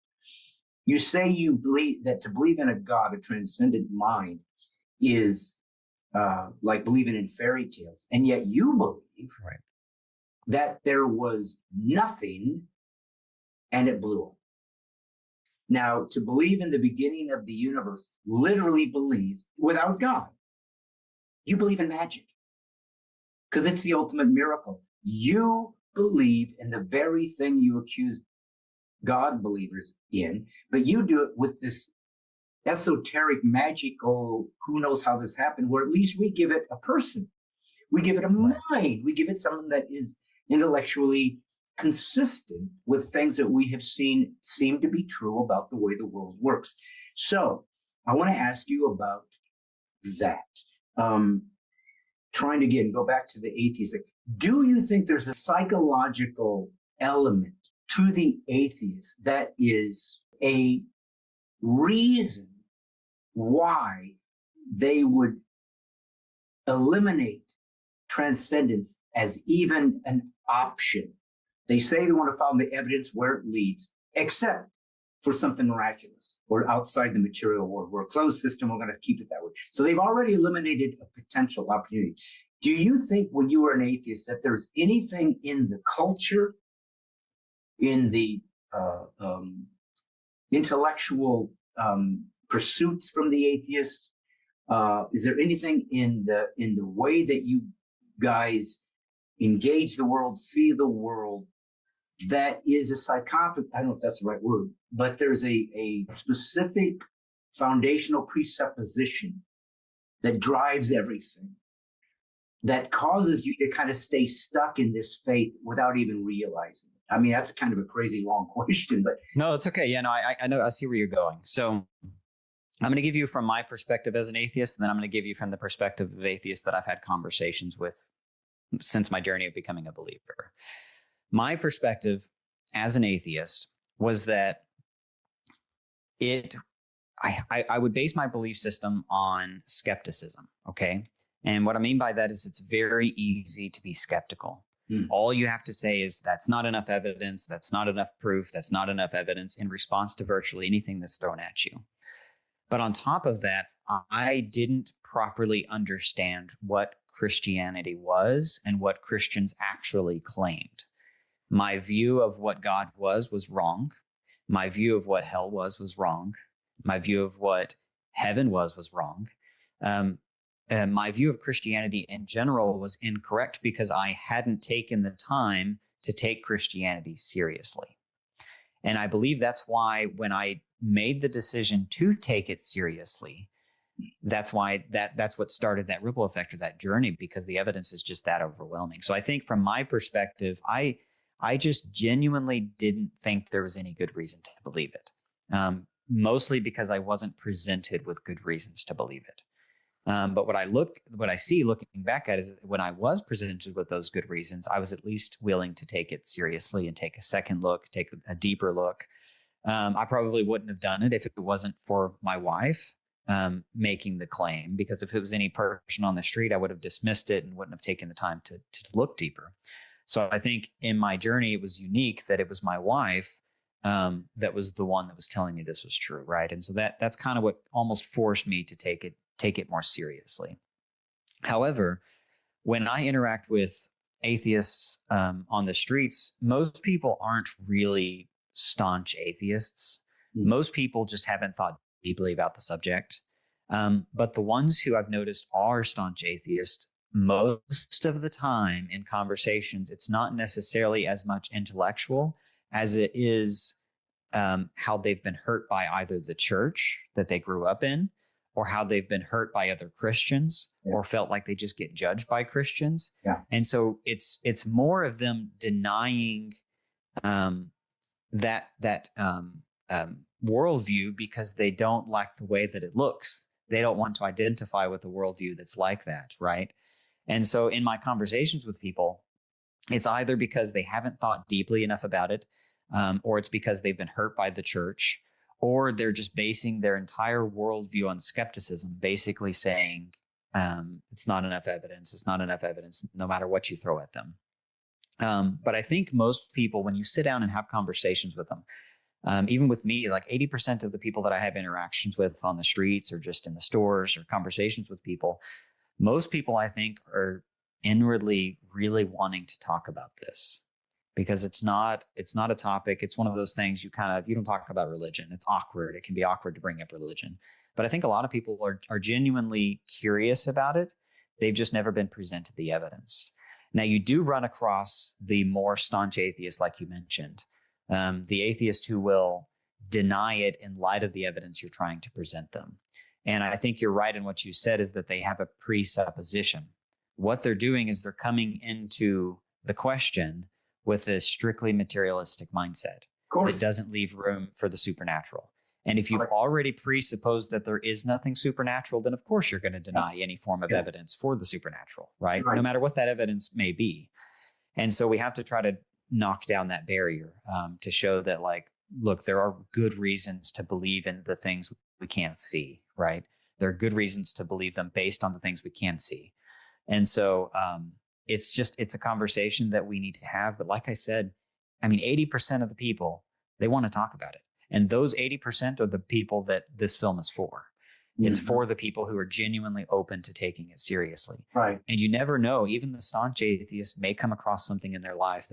You say you believe that to believe in a God, a transcendent mind, is like believing in fairy tales. And yet you believe that there was nothing and it blew up. Now, to believe in the beginning of the universe literally believes without God. You believe in magic because it's the ultimate miracle. You believe in the very thing you accuse God believers in, but you do it with this esoteric, magical, who knows how this happened, where at least we give it a person. We give it a mind. We give it someone that is intellectually consistent with things that we have seen seem to be true about the way the world works. So I want to ask you about that. Trying to, again, go back to the atheist. Do you think there's a psychological element to the atheist that is a reason why they would eliminate transcendence as even an option? They say they want to follow the evidence where it leads, except for something miraculous or outside the material world. We're a closed system. We're going to keep it that way. So they've already eliminated a potential opportunity. Do you think when you were an atheist that there's anything in the culture, in the intellectual pursuits from the atheists, Is there anything in the way that you guys engage the world, see the world, that is a psychopath? I don't know if that's the right word, but there's a specific foundational presupposition that drives everything, that causes you to kind of stay stuck in this faith without even realizing it. I mean, that's kind of a crazy long question, but no, it's okay. Yeah, no, I know, I see where you're going. So I'm going to give you from my perspective as an atheist, and then I'm going to give you from the perspective of atheists that I've had conversations with since my journey of becoming a believer. My perspective as an atheist was that I would base my belief system on skepticism. Okay. And what I mean by that is it's very easy to be skeptical. All you have to say is that's not enough evidence. That's not enough proof. That's not enough evidence in response to virtually anything that's thrown at you. But on top of that, I didn't properly understand what Christianity was and what Christians actually claimed. My view of what God was wrong. My view of what hell was wrong. My view of what heaven was wrong. And my view of Christianity in general was incorrect because I hadn't taken the time to take Christianity seriously. And I believe that's why when I made the decision to take it seriously, that's why that's what started that ripple effect or that journey, because the evidence is just that overwhelming. So I think from my perspective, I just genuinely didn't think there was any good reason to believe it. Mostly because I wasn't presented with good reasons to believe it. But what I see looking back at is when I was presented with those good reasons, I was at least willing to take it seriously and take a second look, take a deeper look. I probably wouldn't have done it if it wasn't for my wife making the claim, because if it was any person on the street, I would have dismissed it and wouldn't have taken the time to look deeper. So I think in my journey, it was unique that it was my wife that was the one that was telling me this was true, right? And so that's kind of what almost forced me to take it more seriously. However, when I interact with atheists on the streets, most people aren't really staunch atheists. Most people just haven't thought deeply about the subject. But the ones who I've noticed are staunch atheists, most of the time in conversations, it's not necessarily as much intellectual as it is how they've been hurt by either the church that they grew up in, or how they've been hurt by other Christians, or felt like they just get judged by Christians. And so it's more of them denying that worldview because they don't like the way that it looks. They don't want to identify with a worldview that's like that, right? And so in my conversations with people, it's either because they haven't thought deeply enough about it, or it's because they've been hurt by the church, or they're just basing their entire worldview on skepticism, basically saying it's not enough evidence. It's not enough evidence, no matter what you throw at them. But I think most people, when you sit down and have conversations with them, even with me, like 80% of the people that I have interactions with on the streets or just in the stores or conversations with people, most people I think are inwardly really wanting to talk about this. Because it's not a topic. It's one of those things you don't talk about religion. It's awkward. It can be awkward to bring up religion. But I think a lot of people are genuinely curious about it. They've just never been presented the evidence. Now, you do run across the more staunch atheists, like you mentioned, the atheist who will deny it in light of the evidence you're trying to present them. And I think you're right in what you said, is that they have a presupposition. What they're doing is they're coming into the question with a strictly materialistic mindset. It doesn't leave room for the supernatural. And if you've already presupposed that there is nothing supernatural, then of course you're going to deny any form of evidence for the supernatural, right? No matter what that evidence may be. And so we have to try to knock down that barrier to show that, like, look, there are good reasons to believe in the things we can't see, right? There are good reasons to believe them based on the things we can see. And so, it's a conversation that we need to have. But like I said, 80% of the people, they want to talk about it. And those 80% are the people that this film is for. It's for the people who are genuinely open to taking it seriously. Right. And you never know, even the staunch atheists may come across something in their life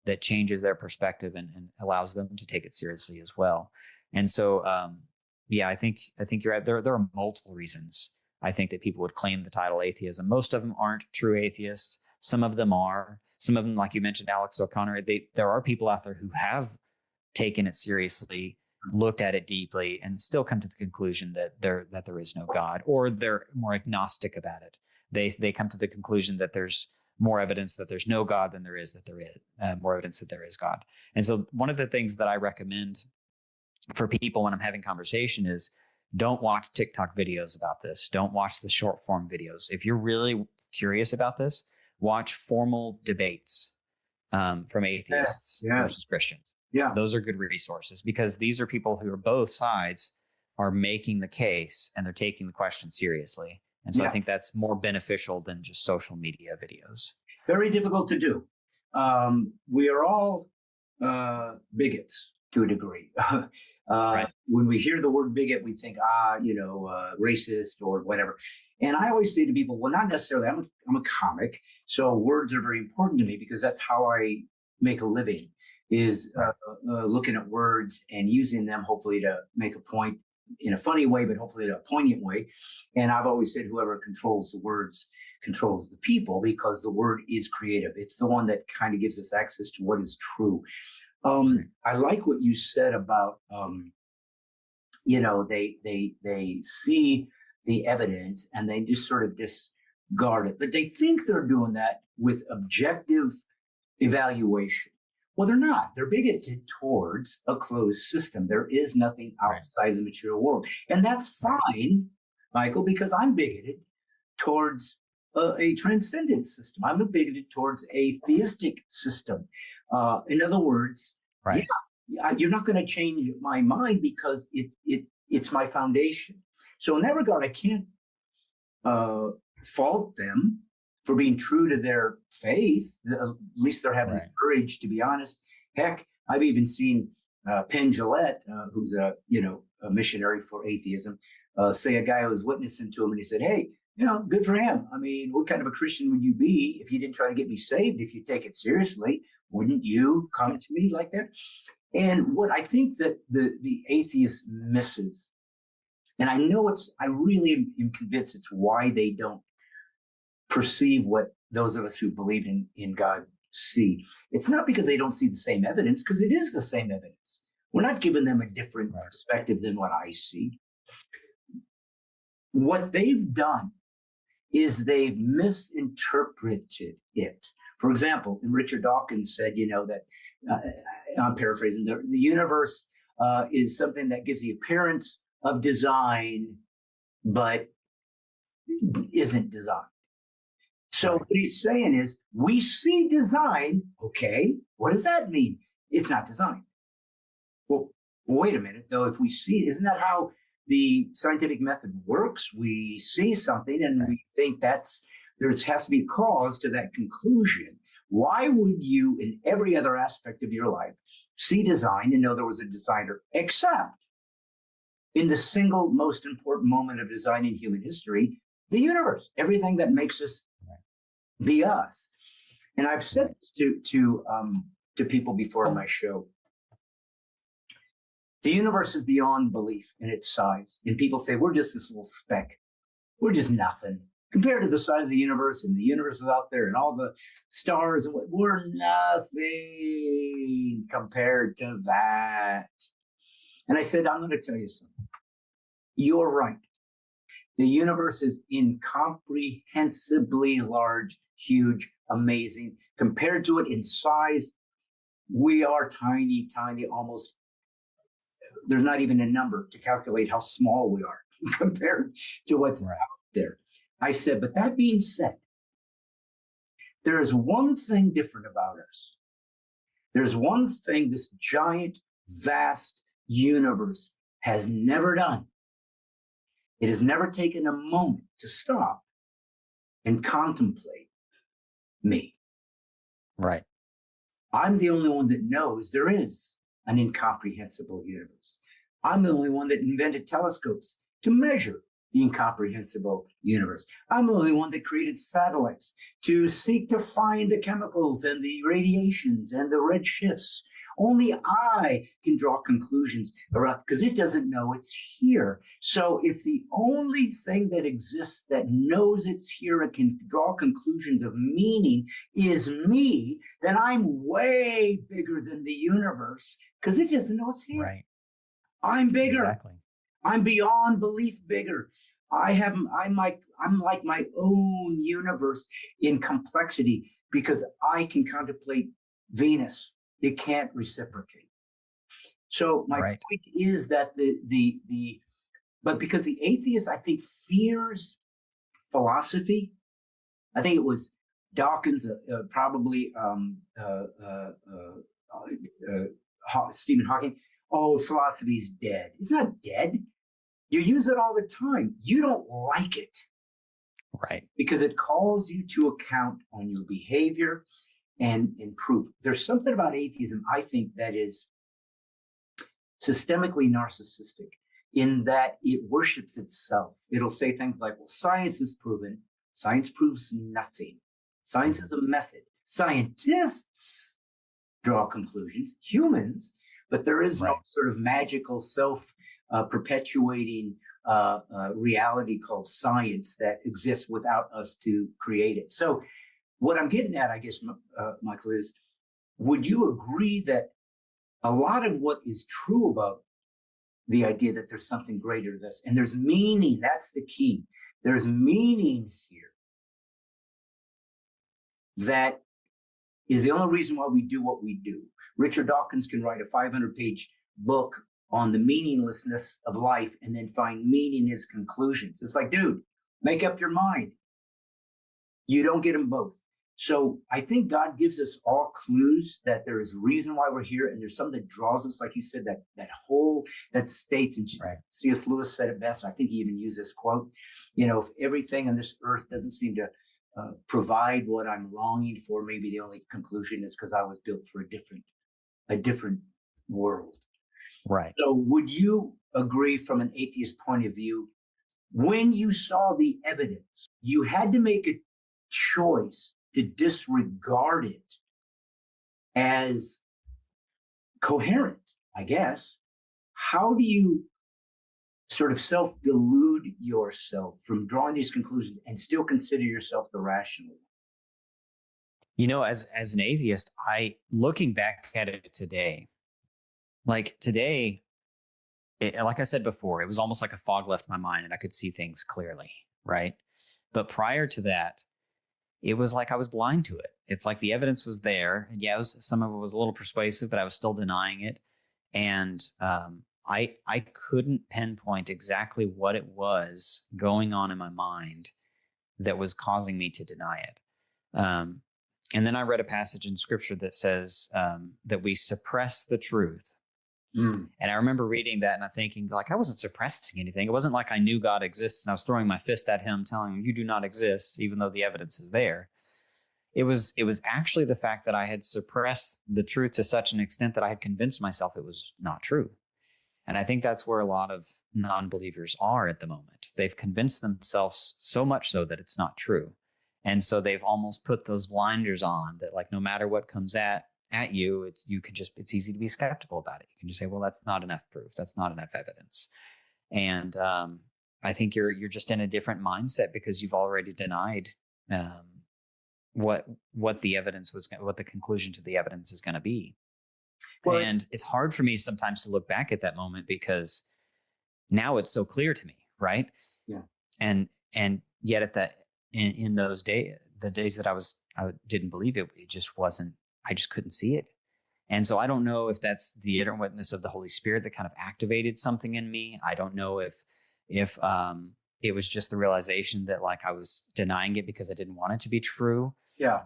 that changes their perspective and allows them to take it seriously as well. And so, I think you're right. There are multiple reasons I think that people would claim the title atheism. Most of them aren't true atheists. Some of them are. Some of them, like you mentioned, Alex O'Connor, there are people out there who have taken it seriously, looked at it deeply, and still come to the conclusion that there is no God, or they're more agnostic about it. They come to the conclusion that there's more evidence that there's no God than there is more evidence that there is God. And so one of the things that I recommend for people when I'm having conversation is don't watch TikTok videos about this. Don't watch the short form videos. If you're really curious about this, watch formal debates from atheists versus Christians. Yeah. Those are good resources because these are people who are both sides are making the case and they're taking the question seriously. And so I think that's more beneficial than just social media videos. Very difficult to do. We are all bigots to a degree. When we hear the word bigot, we think, racist or whatever. And I always say to people, well, not necessarily. I'm a comic, so words are very important to me because that's how I make a living, is looking at words and using them hopefully to make a point in a funny way, but hopefully in a poignant way. And I've always said whoever controls the words controls the people because the word is creative. It's the one that kind of gives us access to what is true. I like what you said about, they see the evidence and they just sort of discard it, but they think they're doing that with objective evaluation. Well, they're not. They're bigoted towards a closed system. There is nothing outside the material world. And that's fine, Michael, because I'm bigoted towards a transcendent system. I'm bigoted towards a theistic system. In other words, you're not going to change my mind because it's my foundation. So in that regard, I can't fault them for being true to their faith. At least they're having the courage, to be honest. Heck, I've even seen Penn Jillette, who's a missionary for atheism, say a guy who was witnessing to him and he said, hey, good for him. I mean, what kind of a Christian would you be if you didn't try to get me saved? If you take it seriously, wouldn't you come to me like that? And what I think that the atheist misses, and I really am convinced it's why they don't perceive what those of us who believe in God see. It's not because they don't see the same evidence, because it is the same evidence. We're not giving them a different perspective than what I see. What they've done is they've misinterpreted it. For example, Richard Dawkins said, that, I'm paraphrasing, the universe is something that gives the appearance of design, but isn't designed. So what he's saying is, we see design. Okay, what does that mean? It's not designed. Well, wait a minute, though. If we see, isn't that how the scientific method works? We see something and we think there has to be a cause to that conclusion. Why would you, in every other aspect of your life, see design and know there was a designer, except in the single most important moment of design in human history, the universe, everything that makes us be us? And I've said this to people before in my show. The universe is beyond belief in its size. And people say, we're just this little speck. We're just nothing. Compared to the size of the universe, and the universe is out there and all the stars, and we're nothing compared to that. And I said, I'm going to tell you something. You're right. The universe is incomprehensibly large, huge, amazing. Compared to it in size, we are tiny, tiny, almost. There's not even a number to calculate how small we are compared to what's out there. I said, but that being said, there is one thing different about us. There's one thing this giant, vast universe has never done. It has never taken a moment to stop and contemplate me. Right. I'm the only one that knows there is an incomprehensible universe. I'm the only one that invented telescopes to measure the incomprehensible universe. I'm the only one that created satellites to seek to find the chemicals and the radiations and the red shifts Only I can draw conclusions around, because it doesn't know it's here. So if the only thing that exists that knows it's here and can draw conclusions of meaning is me, then I'm way bigger than the universe, because it doesn't know it's here. Right. I'm bigger. Exactly. I'm beyond belief bigger. I'm like my own universe in complexity, because I can contemplate Venus. It can't reciprocate. So my point is that but because the atheist, I think, fears philosophy. I think it was Dawkins, probably Stephen Hawking. Oh, philosophy is dead. It's not dead. You use it all the time. You don't like it. Right. Because it calls you to account on your behavior and proof. There's something about atheism, I think, that is systemically narcissistic, in that it worships itself. It'll say things like, well, science is proven. Science proves nothing. Science is a method. Scientists draw conclusions, humans, but there is no sort of magical self-perpetuating reality called science that exists without us to create it. So what I'm getting at, I guess, Michael, is, would you agree that a lot of what is true about the idea that there's something greater than this, and there's meaning, that's the key. There's meaning here that is the only reason why we do what we do. Richard Dawkins can write a 500-page book on the meaninglessness of life and then find meaning in his conclusions. It's like, dude, make up your mind. You don't get them both. So I think God gives us all clues that there is reason why we're here, and there's something that draws us, like you said, that states, and C.S. Lewis said it best. I think he even used this quote, if everything on this earth doesn't seem to provide what I'm longing for, maybe the only conclusion is because I was built for a different world. Right. So would you agree, from an atheist point of view, when you saw the evidence, you had to make a choice to disregard it as coherent, I guess? How do you sort of self-delude yourself from drawing these conclusions and still consider yourself the rational one? As an atheist, looking back at it today, like I said before, it was almost like a fog left my mind and I could see things clearly, right? But prior to that, it was like I was blind to it. It's like the evidence was there, and some of it was a little persuasive, but I was still denying it. And I couldn't pinpoint exactly what it was going on in my mind that was causing me to deny it. And then I read a passage in Scripture that says that we suppress the truth. And I remember reading that and I thinking, like, I wasn't suppressing anything. It wasn't like I knew God exists and I was throwing my fist at him, telling him, you do not exist, even though the evidence is there. It was actually the fact that I had suppressed the truth to such an extent that I had convinced myself it was not true. And I think that's where a lot of non-believers are at the moment. They've convinced themselves so much so that it's not true. And so they've almost put those blinders on that, like, no matter what comes at you, it's easy to be skeptical about it. You can just say, well, that's not enough proof. That's not enough evidence. And I think you're just in a different mindset because you've already denied what the evidence was, what the conclusion to the evidence is going to be. Well, and it's hard for me sometimes to look back at that moment because now it's so clear to me, right? Yeah. And yet in those days, the days that I didn't believe it, it just wasn't. I just couldn't see it. And so I don't know if that's the inner witness of the Holy Spirit that kind of activated something in me. I don't know if it was just the realization that, like, I was denying it because I didn't want it to be true. Yeah.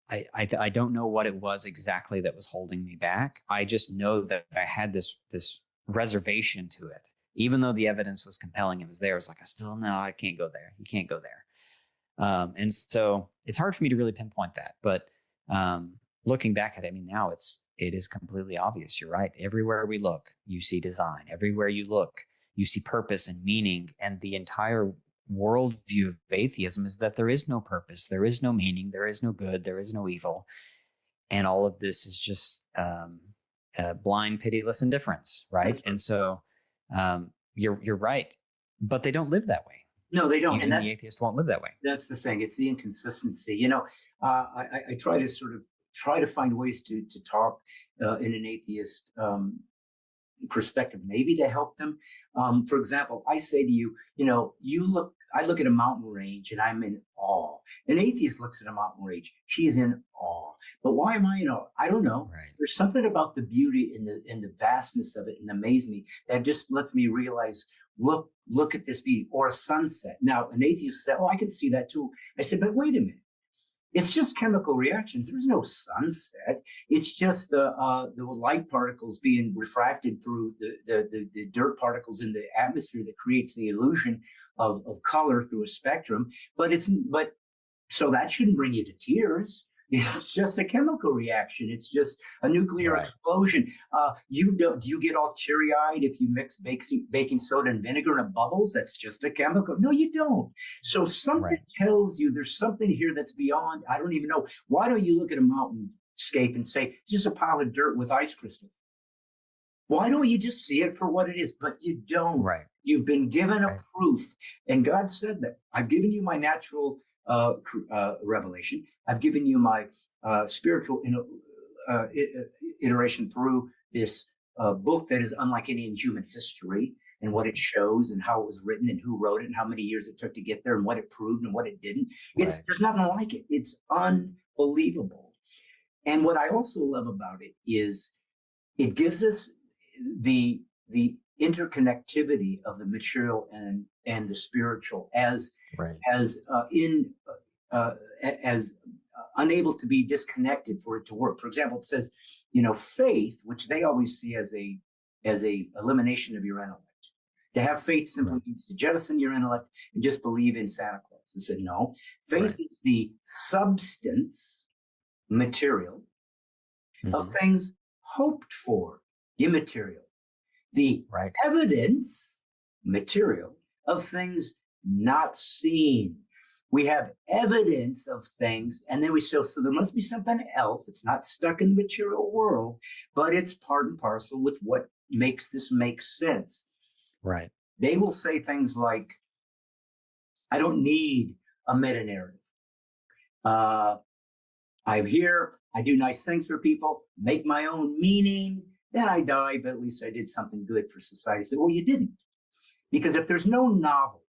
I don't know what it was exactly that was holding me back. I just know that I had this reservation to it. Even though the evidence was compelling, it was there. It was like, I can't go there. You can't go there. And so it's hard for me to really pinpoint that. But looking back at it, I mean, now it is completely obvious. You're right. Everywhere we look, you see design. Everywhere you look, you see purpose and meaning. And the entire worldview of atheism is that there is no purpose, there is no meaning, there is no good, there is no evil. And all of this is just blind, pitiless indifference, right? And so you're right, but they don't live that way. No, they don't. Even And the atheist won't live that way. that's the thing. It's the inconsistency. You know, I try to sort of find ways to talk in an atheist perspective, maybe to help them. For example, I say to you, you know, I look at a mountain range and I'm in awe. An atheist looks at a mountain range, he's in awe. But why am I in awe? I don't know. Right. There's something about the beauty and the vastness of it and amaze me that just lets me realize, look at this beauty. Or a sunset. Now, an atheist said, oh, I can see that too. I said, but wait a minute. It's just chemical reactions. There's no sunset. It's just the light particles being refracted through the dirt particles in the atmosphere that creates the illusion of color through a spectrum. But so that shouldn't bring you to tears. It's just a chemical reaction. It's just a nuclear explosion. Do you get all teary-eyed if you mix baking soda and vinegar and it bubbles? That's just a chemical. No, you don't. So something tells you there's something here that's beyond. I don't even know. Why don't you look at a mountainscape and say, just a pile of dirt with ice crystals? Why don't you just see it for what it is? But you don't. Right. You've been given a proof. And God said that. I've given you my natural revelation. I've given you my spiritual iteration through this book that is unlike any in human history, and what it shows and how it was written and who wrote it and how many years it took to get there and what it proved and what it didn't. There's nothing like it. It's unbelievable. And what I also love about it is it gives us the interconnectivity of the material and the spiritual as unable to be disconnected for it to work. For example, it says, you know, faith, which they always see as a elimination of your intellect. To have faith simply means to jettison your intellect and just believe in Santa Claus. It said, no, faith is the substance, material, of things hoped for, immaterial. The evidence, material, of things not seen. We have evidence of things, and then so there must be something else. It's not stuck in the material world, but it's part and parcel with what makes this make sense. Right. They will say things like, I don't need a meta-narrative. I'm here, I do nice things for people, make my own meaning, then I die, but at least I did something good for society. I said, well, you didn't. Because if there's no novel,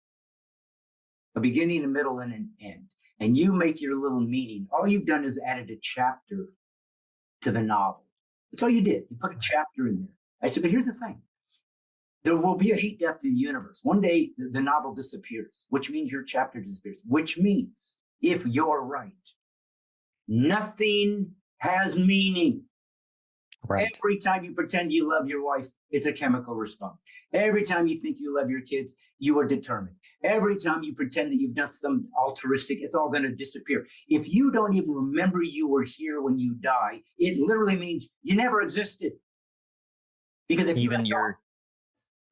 a beginning, a middle, and an end, and you make your little meaning, all you've done is added a chapter to the novel. That's all you did. You put a chapter in there. I said, but here's the thing. There will be a heat death to the universe. One day, the novel disappears, which means your chapter disappears, which means, if you're right, nothing has meaning. Right. Every time you pretend you love your wife, it's a chemical response. Every time you think you love your kids, you are determined. Every time you pretend that you've done something altruistic, it's all going to disappear. If you don't even remember you were here when you die, it literally means you never existed. Because if even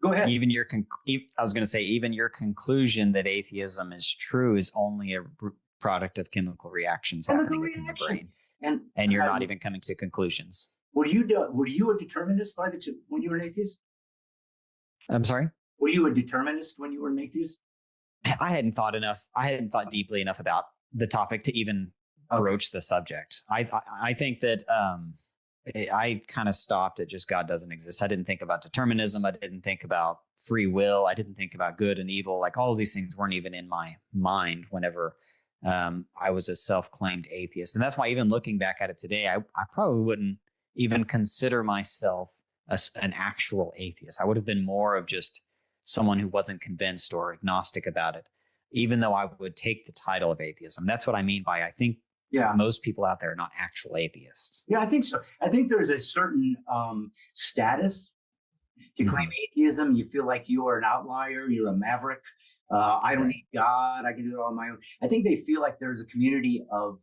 go ahead. Even I was going to say, even your conclusion that atheism is true is only a product of chemical reactions happening within your brain, and you're not even coming to conclusions. Were you a determinist when you were an atheist? I'm sorry? Were you a determinist when you were an atheist? I hadn't thought deeply enough about the topic to even broach the subject. I think that I kind of stopped at just God doesn't exist. I didn't think about determinism. I didn't think about free will. I didn't think about good and evil. Like, all of these things weren't even in my mind whenever I was a self-claimed atheist. And that's why, even looking back at it today, I probably wouldn't even consider myself an actual atheist. I would have been more of just someone who wasn't convinced or agnostic about it, even though I would take the title of atheism. That's what I mean by, I think most people out there are not actual atheists. Yeah, I think so. I think there's a certain status to claim atheism. You feel like you are an outlier, you're a maverick. I don't need God, I can do it all on my own. I think they feel like there's a community of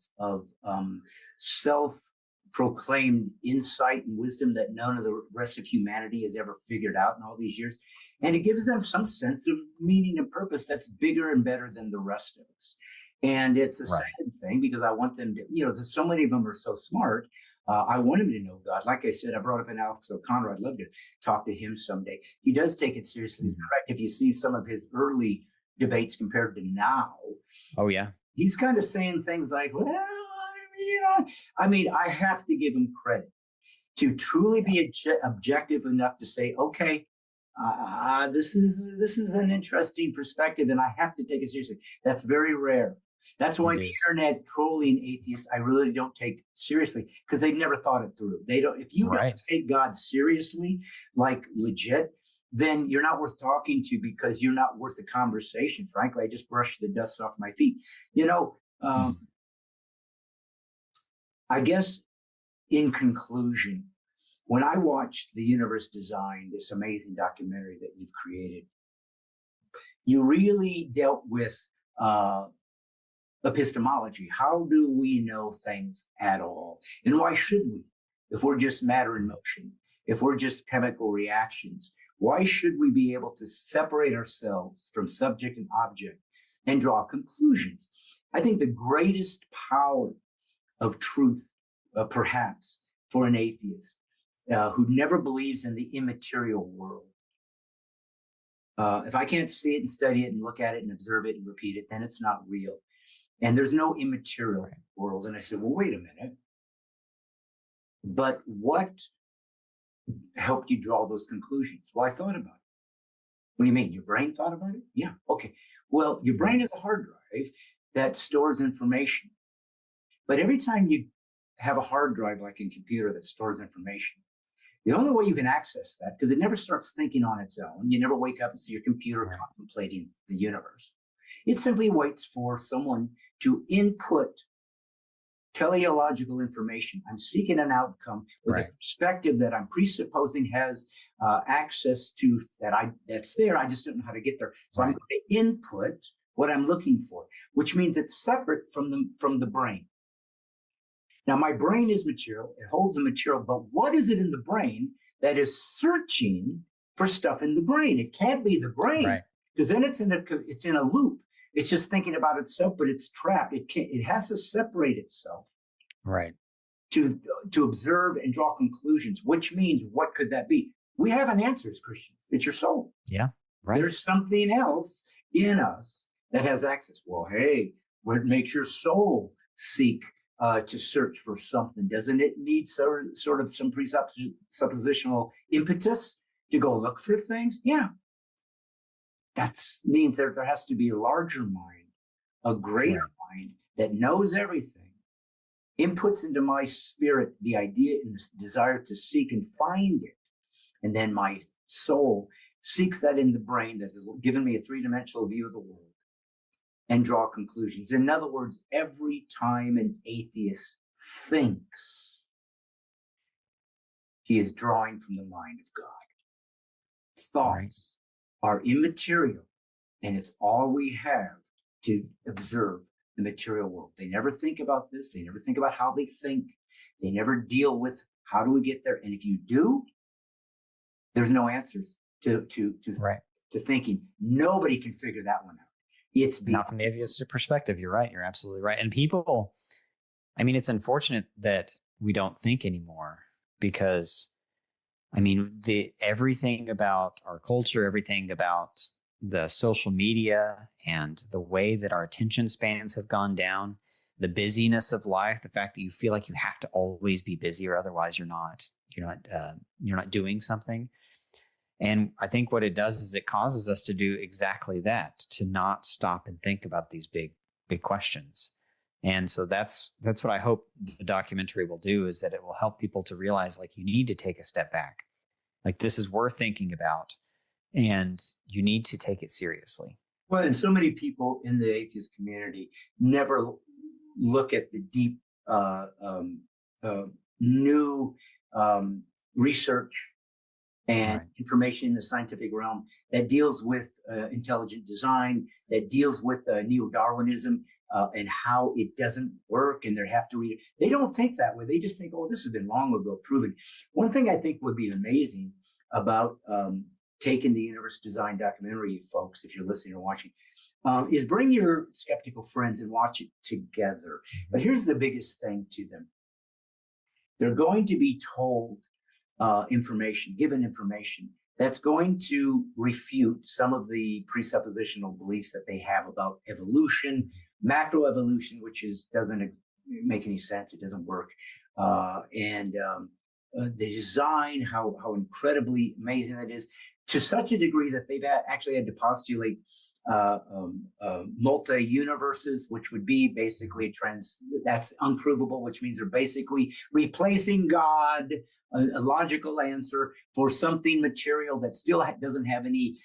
self-proclaimed insight and wisdom that none of the rest of humanity has ever figured out in all these years. And it gives them some sense of meaning and purpose that's bigger and better than the rest of us. And it's a sad thing, because I want them to, so many of them are so smart. I want him to know God. Like I said, I brought up an Alex O'Connor. I'd love to talk to him someday. He does take it seriously. In fact, if you see some of his early debates compared to now, oh yeah, he's kind of saying things like, well, I mean, I have to give him credit to truly be objective enough to say, okay, this is an interesting perspective, and I have to take it seriously. That's very rare. That's why the internet trolling atheists, I really don't take seriously, because they've never thought it through. They don't. If you don't take God seriously, like legit, then you're not worth talking to, because you're not worth the conversation. Frankly, I just brushed the dust off my feet. I guess in conclusion, when I watched The Universe Design, this amazing documentary that you've created, you really dealt with epistemology. How do we know things at all? And why should we? If we're just matter in motion, if we're just chemical reactions, why should we be able to separate ourselves from subject and object and draw conclusions? I think the greatest power of truth, perhaps, for an atheist who never believes in the immaterial world. If I can't see it and study it and look at it and observe it and repeat it, then it's not real. And there's no immaterial world. And I said, well, wait a minute. But what helped you draw those conclusions? Well, I thought about it. What do you mean? Your brain thought about it? Yeah. Okay. Well, your brain is a hard drive that stores information. But every time you have a hard drive, like in a computer that stores information, the only way you can access that, because it never starts thinking on its own, you never wake up and see your computer contemplating the universe. It simply waits for someone to input teleological information. I'm seeking an outcome with a perspective that I'm presupposing has access to that's there. I just don't know how to get there. So I'm going to input what I'm looking for, which means it's separate from the brain. Now, my brain is material. It holds the material, but what is it in the brain that is searching for stuff in the brain? It can't be the brain, because then it's in a loop. It's just thinking about itself, but it's trapped. It has to separate itself, to observe and draw conclusions. Which means, what could that be? We have an answer as Christians. It's your soul. There's something else in us that has access. Well, hey, what makes your soul seek to search for something? Doesn't it need sort of some presuppositional impetus to go look for things? Yeah. That means there has to be a larger mind, a greater mind that knows everything, inputs into my spirit the idea and the desire to seek and find it. And then my soul seeks that in the brain that's given me a three-dimensional view of the world and draw conclusions. In other words, every time an atheist thinks, he is drawing from the mind of God. Thoughts are immaterial, and it's all we have to observe the material world. They never think about this. They never think about how they think. They never deal with how do we get there. And if you do, there's no answers to thinking. Nobody can figure that one out. It's not from the atheist perspective. You're right. You're absolutely right. And people, I mean, it's unfortunate that we don't think anymore, because I mean, everything about our culture, everything about the social media and the way that our attention spans have gone down, the busyness of life, the fact that you feel like you have to always be busy or otherwise you're not doing something. And I think what it does is it causes us to do exactly that, to not stop and think about these big questions. And so that's what I hope the documentary will do, is that it will help people to realize, like, you need to take a step back. Like, this is worth thinking about, and you need to take it seriously. Well, and so many people in the atheist community never look at the deep, new research and information in the scientific realm that deals with intelligent design, that deals with neo-Darwinism, and how it doesn't work, and they have to read it. They don't think that way. They just think, oh, this has been long ago proven. One thing I think would be amazing about taking the Universe Design documentary, folks, if you're listening or watching, is bring your skeptical friends and watch it together. But here's the biggest thing to them. they're going to be told given information that's going to refute some of the presuppositional beliefs that they have about evolution, macroevolution, which doesn't make any sense. It doesn't work. And the design, how incredibly amazing that is, to such a degree that they've actually had to postulate multi-universes, which would be basically that's unprovable, which means they're basically replacing God, a logical answer, for something material that still doesn't have any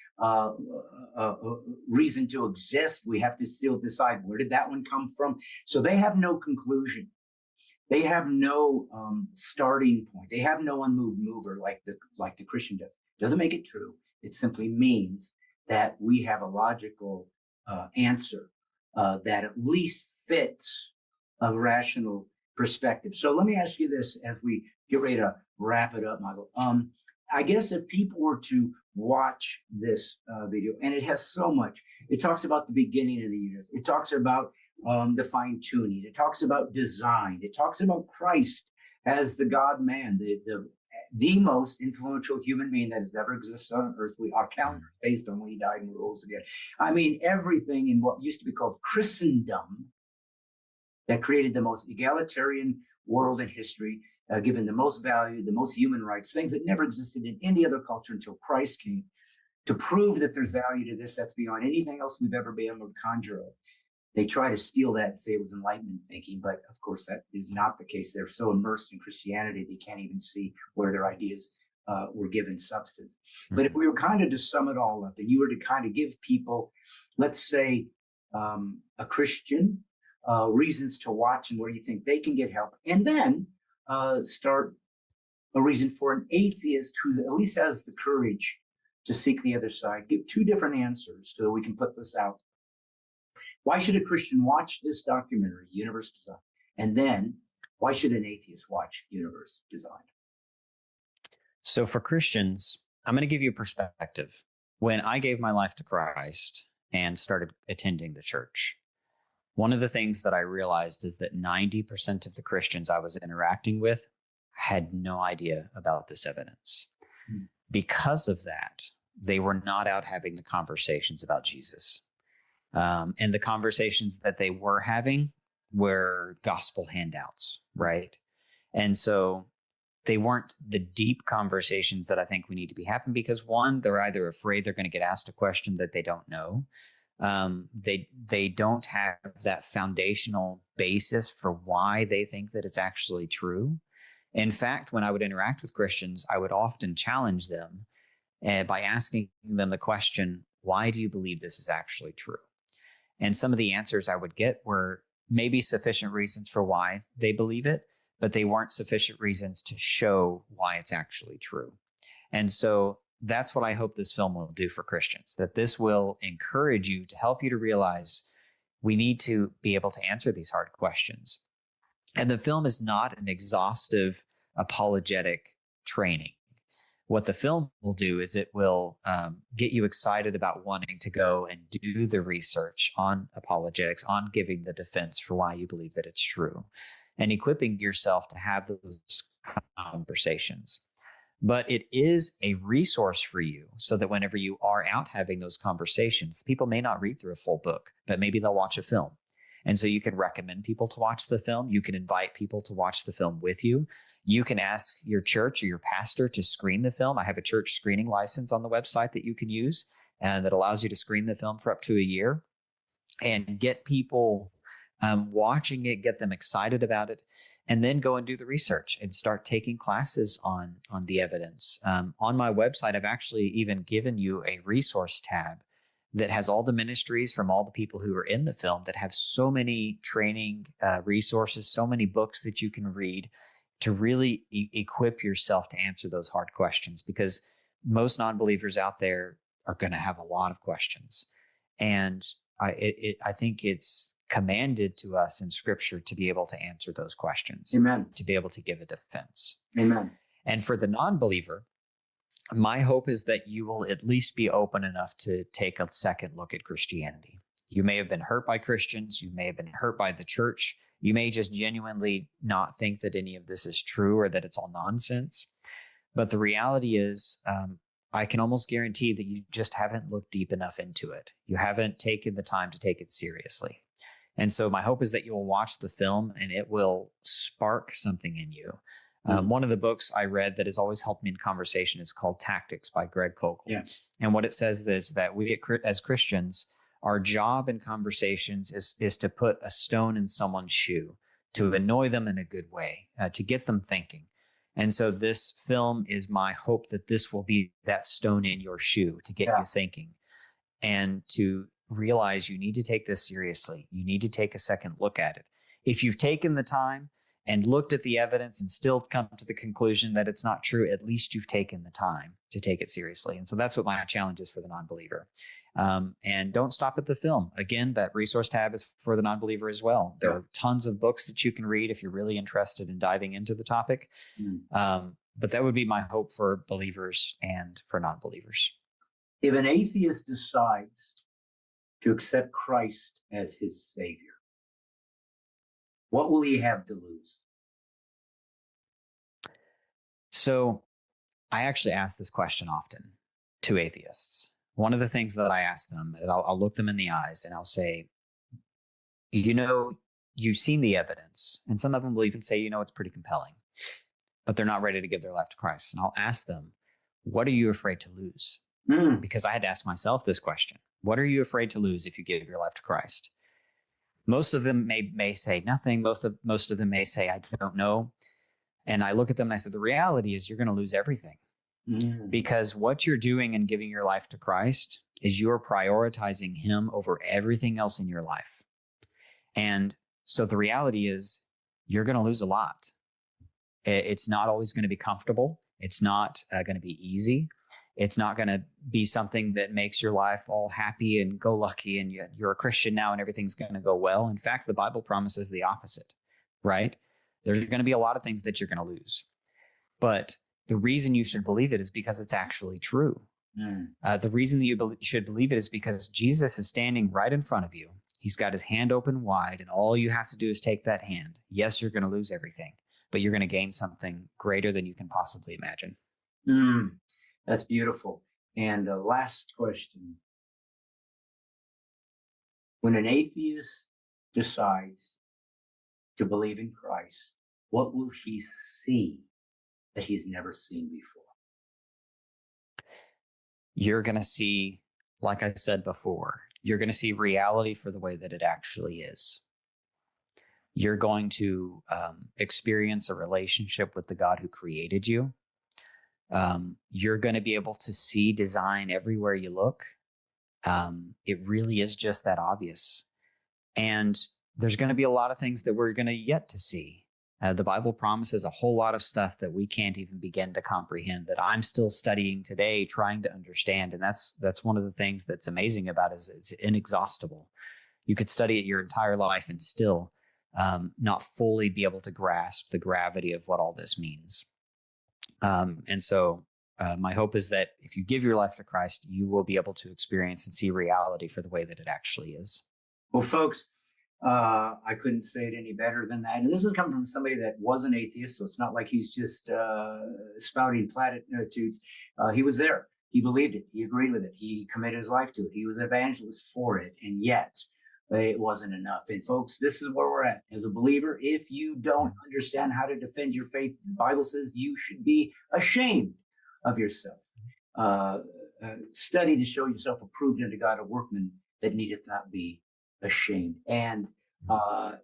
reason to exist. We have to still decide, where did that one come from? So they have no conclusion. They have no starting point. They have no unmoved mover like the Christian does. Doesn't make it true. It simply means that we have a logical answer that at least fits a rational perspective. So let me ask you this as we get ready to wrap it up, Michael. I guess if people were to watch this video, and it has so much, it talks about the beginning of the universe. It talks about the fine tuning. It talks about design. It talks about Christ as the God-man, the most influential human being that has ever existed on earth. Our calendar is based on when he died and rose again. I mean, everything in what used to be called Christendom that created the most egalitarian world in history, given the most value, the most human rights, things that never existed in any other culture until Christ came, to prove that there's value to this that's beyond anything else we've ever been able to conjure up. They try to steal that and say it was Enlightenment thinking, but of course that is not the case. They're so immersed in Christianity, they can't even see where their ideas were given substance. But if we were kind of to sum it all up, and you were to kind of give people, let's say, a Christian reasons to watch and where you think they can get help, and then start a reason for an atheist who at least has the courage to seek the other side, give two different answers so that we can put this out. Why should a Christian watch this documentary, Universe Design? And then why should an atheist watch Universe Design? So for Christians, I'm going to give you a perspective. When I gave my life to Christ and started attending the church, one of the things that I realized is that 90% of the Christians I was interacting with had no idea about this evidence. Because of that, they were not out having the conversations about Jesus. And the conversations that they were having were gospel handouts, right? And so they weren't the deep conversations that I think we need to be having, because one, they're either afraid they're going to get asked a question that they don't know. They don't have that foundational basis for why they think that it's actually true. In fact, when I would interact with Christians, I would often challenge them by asking them the question, why do you believe this is actually true? And some of the answers I would get were maybe sufficient reasons for why they believe it, but they weren't sufficient reasons to show why it's actually true. And so that's what I hope this film will do for Christians, that this will encourage you, to help you to realize we need to be able to answer these hard questions. And the film is not an exhaustive apologetic training. What the film will do is it will get you excited about wanting to go and do the research on apologetics, on giving the defense for why you believe that it's true, and equipping yourself to have those conversations. But it is a resource for you so that whenever you are out having those conversations, people may not read through a full book, but maybe they'll watch a film. And so you can recommend people to watch the film. You can invite people to watch the film with you. You can ask your church or your pastor to screen the film. I have a church screening license on the website that you can use, and that allows you to screen the film for up to a year and get people watching it, get them excited about it, and then go and do the research and start taking classes on the evidence. On my website, I've actually even given you a resource tab that has all the ministries from all the people who are in the film, that have so many training resources, so many books that you can read to really equip yourself to answer those hard questions, because most non-believers out there are going to have a lot of questions. And I think it's commanded to us in Scripture to be able to answer those questions. Amen. To be able to give a defense. Amen. And for the non-believer, my hope is that you will at least be open enough to take a second look at Christianity. You may have been hurt by Christians. You may have been hurt by the church. You may just genuinely not think that any of this is true or that it's all nonsense. But the reality is, I can almost guarantee that you just haven't looked deep enough into it. You haven't taken the time to take it seriously. And so my hope is that you will watch the film and it will spark something in you. One of the books I read that has always helped me in conversation is called Tactics by Greg Koukl. Yeah. And what it says is that we as Christians, our job in conversations is to put a stone in someone's shoe, to annoy them in a good way, to get them thinking. And so this film is my hope that this will be that stone in your shoe to get you thinking and to realize you need to take this seriously. You need to take a second look at it. If you've taken the time and looked at the evidence and still come to the conclusion that it's not true, at least you've taken the time to take it seriously. And so that's what my challenge is for the non-believer. And don't stop at the film. Again, that resource tab is for the non-believer as well. There are tons of books that you can read if you're really interested in diving into the topic. But that would be my hope for believers and for non-believers. If an atheist decides to accept Christ as his Savior, what will he have to lose? So I actually ask this question often to atheists. One of the things that I ask them is I'll look them in the eyes and I'll say, you've seen the evidence. And some of them will even say, it's pretty compelling, but they're not ready to give their life to Christ. And I'll ask them, what are you afraid to lose? Because I had to ask myself this question. What are you afraid to lose if you give your life to Christ? Most of them may say nothing. Most of them may say, I don't know. And I look at them and I say, the reality is you're going to lose everything. Because what you're doing in giving your life to Christ is you're prioritizing him over everything else in your life. And so the reality is you're going to lose a lot. It's not always going to be comfortable. It's not going to be easy. It's not going to be something that makes your life all happy and go lucky and you're a Christian now and everything's going to go well. In fact, the Bible promises the opposite, right? There's going to be a lot of things that you're going to lose. But the reason you should believe it is because it's actually true. The reason that you should believe it is because Jesus is standing right in front of you. He's got his hand open wide, and all you have to do is take that hand. Yes, you're going to lose everything, but you're going to gain something greater than you can possibly imagine. That's beautiful. And last question. When an atheist decides to believe in Christ, what will he see that he's never seen before? You're going to see, like I said before, you're going to see reality for the way that it actually is. You're going to experience a relationship with the God who created you. You're going to be able to see design everywhere you look. It really is just that obvious. And there's going to be a lot of things that we're going to yet to see. The Bible promises a whole lot of stuff that we can't even begin to comprehend, that I'm still studying today, trying to understand. And that's one of the things that's amazing about it, is it's inexhaustible. You could study it your entire life and still not fully be able to grasp the gravity of what all this means. And so my hope is that if you give your life to Christ, you will be able to experience and see reality for the way that it actually is. Well, folks, I couldn't say it any better than that. And this is coming from somebody that was an atheist, so it's not like he's just spouting platitudes. He was there. He believed it. He agreed with it. He committed his life to it. He was an evangelist for it. And yet, it wasn't enough. And folks, this is where we're at. As a believer, if you don't understand how to defend your faith, the Bible says you should be ashamed of yourself. Study to show yourself approved unto God, a workman that needeth not be ashamed. And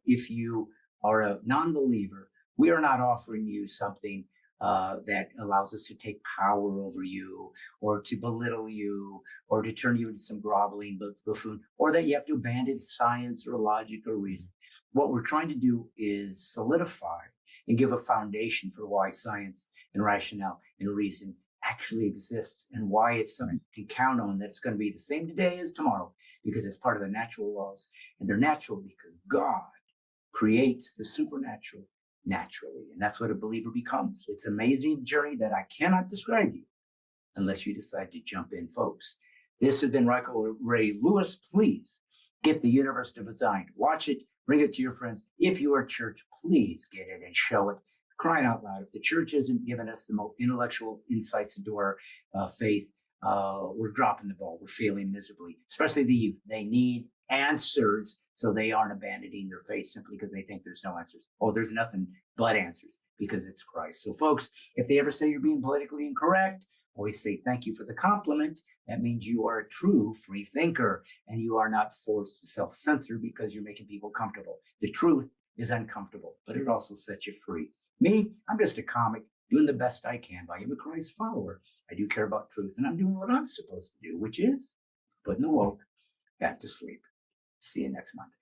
if you are a non-believer, we are not offering you something that allows us to take power over you, or to belittle you, or to turn you into some groveling buffoon, or that you have to abandon science or logic or reason. What we're trying to do is solidify and give a foundation for why science and rationale and reason actually exists, and why it's something you can count on, that it's going to be the same today as tomorrow, because it's part of the natural laws. And they're natural because God creates the supernatural naturally. And that's what a believer becomes. It's an amazing journey that I cannot describe to you unless you decide to jump in, folks. This has been Michael Ray Lewis. Please get The Universe Designed. Watch it, Bring it to your friends. If you are church, please get it and show it. Crying out loud. If the church isn't giving us the most intellectual insights into our faith, we're dropping the ball. We're failing miserably, especially the youth. They need answers so they aren't abandoning their faith simply because they think there's no answers. Oh, there's nothing but answers because it's Christ. So folks, if they ever say you're being politically incorrect, always say thank you for the compliment. That means you are a true free thinker and you are not forced to self-censor because you're making people comfortable. The truth is uncomfortable, but it also sets you free. Me, I'm just a comic doing the best I can. I am a Christ follower. I do care about truth, and I'm doing what I'm supposed to do, which is putting the woke back to sleep. See you next Monday.